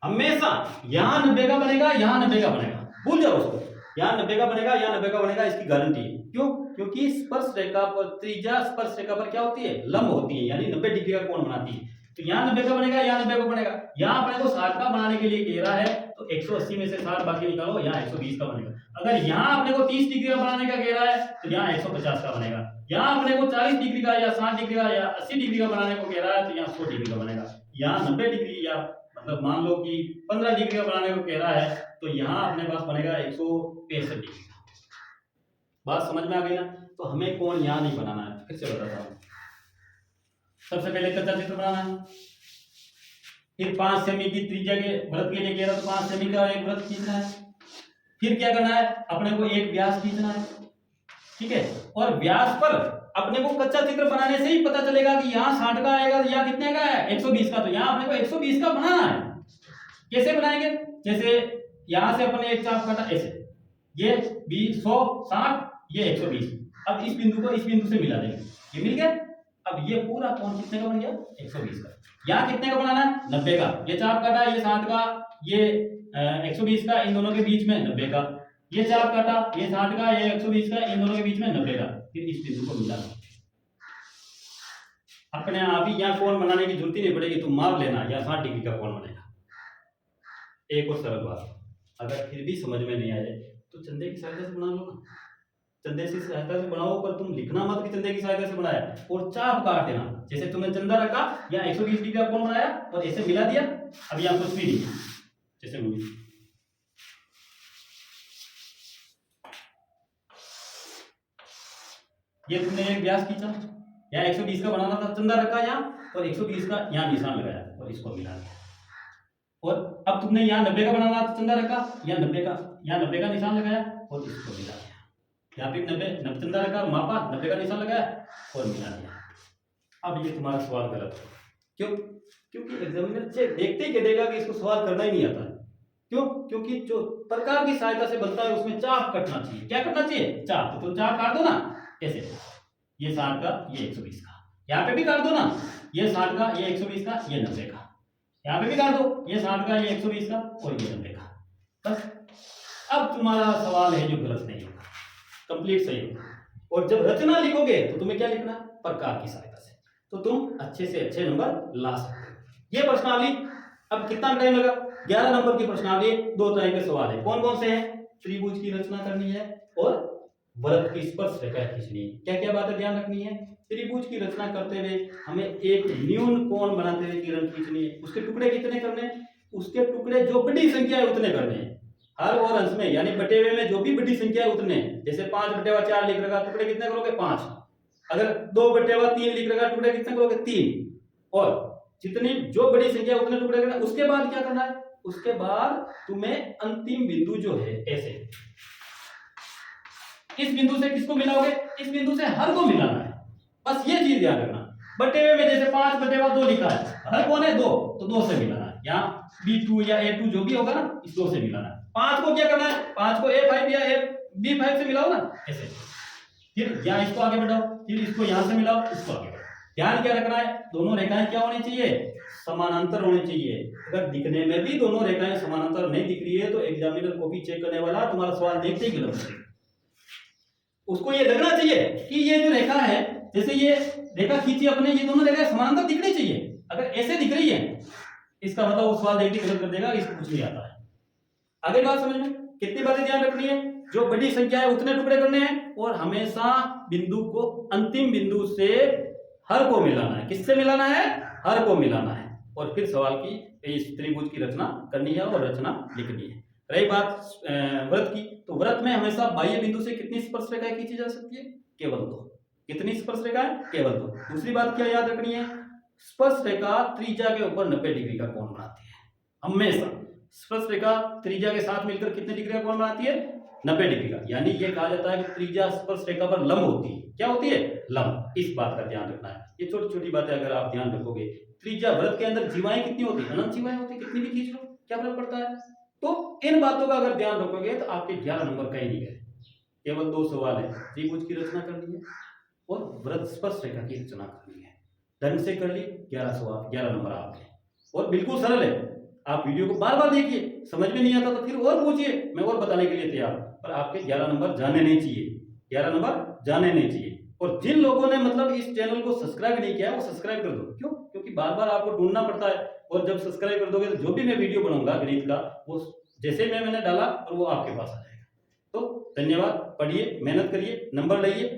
हमेशा यहाँ 90 का बनेगा, यहाँ 90 का बनेगा, भूल जाओ उसको। यहाँ 90 का बनेगा, यहाँ 90 का बनेगा, इसकी गारंटी है। क्यों, क्योंकि स्पर्श रेखा पर, त्रिज्या स्पर्श रेखा पर क्या होती है, लंब होती है, यानी 90 डिग्री का कोण बनाती है। तो यहाँ 90 का बनेगा, यहाँ 90 का बनेगा। यहाँ अपने को 60 का बनाने के लिए कह रहा है, तो 180 में से 60 बाकी निकालो, यहाँ 120 का बनेगा। अगर यहाँ अपने को 30 डिग्री का बनाने का कह रहा है, तो यहाँ 150 का बनेगा। यहाँ अपने को 40 डिग्री का या 60 डिग्री का या 80 डिग्री का बनाने को कह रहा है, तो यहाँ 100 डिग्री का बनेगा। यहाँ 90 डिग्री या मतलब मान लो कि 15 डिग्री का बनाने को कह रहा है, तो यहाँ अपने पास बनेगा 165 डिग्री का। बात समझ में आ गई ना। तो हमें कोण यहाँ नहीं बनाना है, फिर से बताता हूँ। सबसे पहले कच्चा चित्र बनाना है, फिर 5 सेमी की त्रिज्या के वृत्त के लिए कह रहा, तो 5 सेमी का एक वृत्त खींचना है। फिर क्या करना है, अपने को एक व्यास खींचना है, ठीक है। और व्यास पर अपने को कच्चा चित्र बनाने से ही पता चलेगा कि यहाँ 60 का आएगा, यहाँ कितने का है, 120 का। तो यहाँ अपने को 120 का बनाना है। कैसे बनाएंगे, जैसे यहाँ से अपने एक चाप काटा, ऐसे ये 20 100 60, ये 120। अब इस बिंदु को इस बिंदु से मिला देंगे, ये मिल गया। अब ये पूरा कोण कितने का बन गया, 120 का। यहाँ कितने का बनाना है, 90 का। ये चाप काटा, ये 60 का, ये 120 का, इन दोनों के बीच में 90 का। ये चाप काटा, ये 60 का, ये 120 का, इन दोनों के बीच में 90 का। फिर इस बिंदु को मिला, अपने आप ही यहाँ कोण बनाने की जरूरत ही नहीं पड़ेगी, तुम माप लेना यहाँ 60 डिग्री का कोण बनेगा। एक और सरल बात, अगर फिर भी समझ में नहीं आए तो चंदे की सहायता से बना लो ना, चंदे की सहायता से बनाओ, पर तुम लिखना मत कि चंदे की सहायता से बनाया, और चाप काट देना। जैसे तुमने चंदा रखा या 120 डिग्री का कोण बनाया और ऐसे मिला दिया, अब यहाँ कुछ भी नहीं, जैसे ये तुमने एक व्यास खींचा, यहाँ 120 का बनाना था, चंदा रखा यहाँ और 120 का यहाँ निशान लगाया और इसको मिला दिया। और अब तुमने यहाँ 90 का बनाना था, चंदा रखा, यहाँ 90 का निशान लगाया और इसको मिला दिया। यहाँ पे 90 चंदा रखा, मापा, 90 का निशान लगाया और मिला दिया। अब ये तुम्हारा सवाल गलत है। क्यों? क्योंकि एग्जामिनर देखते ही कह देगा कि इसको सवाल करना ही नहीं आता है। क्यों? क्योंकि जो प्रकार की सहायता से बनता है उसमें चाप कटना चाहिए। क्या कटना चाहिए? चाप। तो चाप काट दो ना ऐसे, ये 60 का, ये 120 का, यहाँ पे भी काट दो ना, ये 60 का, ये 120 का, ये 90 का, यहाँ पे भी काट दो, ये 60 का, ये 120 का और ये 90 का। बस अब तुम्हारा सवाल है जो गलत नहीं होगा, कंप्लीट सही होगा। और जब रचना लिखोगे तो तुम्हें क्या लिखना? प्रकार की सहायता से, तो तुम अच्छे से अच्छे नंबर ला सकते हो। ये प्रश्नावली अब कितना टाइम लगा? 11 नंबर की प्रश्नावली, 2 तरह के सवाल है। कौन कौन से हैं? त्रिभुज की रचना करनी है और वृत्त की स्पर्श रेखा खींचनी है। क्या क्या बातें ध्यान रखनी है? त्रिभुज की रचना करते हुए हमें एक न्यून कोण बनाते हुए किरण खींचनी है। उसके टुकड़े कितने करने हैं? उसके टुकड़े जो बड़ी संख्या है उतने करने हैं, हर और अंश में, यानी बटे हुए में जो भी बड़ी संख्या है उतने। जैसे 5/4 लिख रखा, टुकड़े कितने करोगे? 5। अगर 2/3 लिख रखा, टुकड़े कितने करोगे? 3। और जितनी जो बड़ी संख्या उतने टुकड़े करना। उसके बाद क्या करना है? उसके बाद तुम्हें अंतिम बिंदु जो है ऐसे, इस बिंदु से किसको मिलाओगे? इस बिंदु से हर को मिलाना है। बस ये चीज ध्यान रखना। बटे हुए में जैसे 5/2 लिखा है, हर कौन है? 2, तो 2 से मिलाना है। यहाँ B2 या A2 जो भी होगा ना, इस 2 से मिलाना है। 5 को क्या करना है? 5 को A5 या B5 से मिलाओ ना ऐसे। फिर यहाँ इसको आगे बढ़ाओ, फिर इसको यहाँ से मिलाओ, इसको आगे बढ़ाओ। ध्यान क्या रखना है? दोनों रेखाएं क्या होनी चाहिए? समानांतर होनी चाहिए। अगर दिखने में भी दोनों रेखाएं समानांतर नहीं दिख रही है तो एग्जामिनर कॉपी चेक करने वाला तुम्हारा सवाल देखते ही गलत है। उसको ये लगना चाहिए कि ये जो रेखा है, जैसे ये रेखा खींची अपने, ये दोनों रेखाएं समानांतर दिखनी चाहिए। अगर ऐसे दिख रही है, इसका मतलब वो सवाल देख के गलत कर देगा, इसको कुछ नहीं आता है। आगे बात समझ में? कितनी बातें ध्यान रखनी है? जो बड़ी संख्या है उतने टुकड़े करने हैं और हमेशा बिंदु को अंतिम बिंदु से हर को मिलाना है। किससे मिलाना है? हर को मिलाना है। और फिर सवाल की इस त्रिभुज की रचना करनी है और रचना लिखनी है। रही बात वृत्त की, तो वृत्त में हमेशा बाह्य बिंदु से कितनी स्पर्श रेखाएं खींची जा सकती है? केवल 2। कितनी स्पर्श रेखाएं? केवल 2। दूसरी बात क्या याद रखनी है? स्पर्श रेखा त्रिज्या के ऊपर 90 डिग्री का कोण बनाती है। हमेशा स्पर्श रेखा त्रिज्या के साथ मिलकर कितने डिग्री का कोण बनाती है? 90 डिग्री का। यानी ये कहा जाता है कि त्रिज्या स्पर्श रेखा पर लंब होती है। क्या होती है? लंब। इस बात का ध्यान रखना है। ये छोटी छोटी बातें अगर आप ध्यान रखोगे। त्रिज्या वृत्त के अंदर जीवाएं कितनी होती है? अनंत जीवाएं होती है, कितनी भी खींच लो, क्या फर्क पड़ता है? तो इन बातों का अगर ध्यान रखोगे तो आपके 11 नंबर कहीं नहीं गए। केवल 2 सवाल है, त्रिभुज की रचना करनी है और वृत्त स्पर्श रेखा की रचना करनी है। ढंग से कर ली, 11 सवाल, 11 नंबर आपके। और बिल्कुल सरल है। आप वीडियो को बार बार देखिए, समझ में नहीं आता तो फिर और पूछिए, मैं और बताने के लिए तैयार। पर आपके 11 नंबर जाने नहीं चाहिए, 11 नंबर जाने नहीं चाहिए। और जिन लोगों ने मतलब इस चैनल को सब्सक्राइब नहीं किया है वो सब्सक्राइब कर दो। क्यों? क्योंकि बार बार आपको ढूंढना पड़ता है। और जब सब्सक्राइब कर दोगे तो जो भी मैं वीडियो बनाऊंगा गणित का, वो जैसे मैंने डाला और वो आपके पास आ जाएगा। तो धन्यवाद। पढ़िए, मेहनत करिए, नंबर लाइए।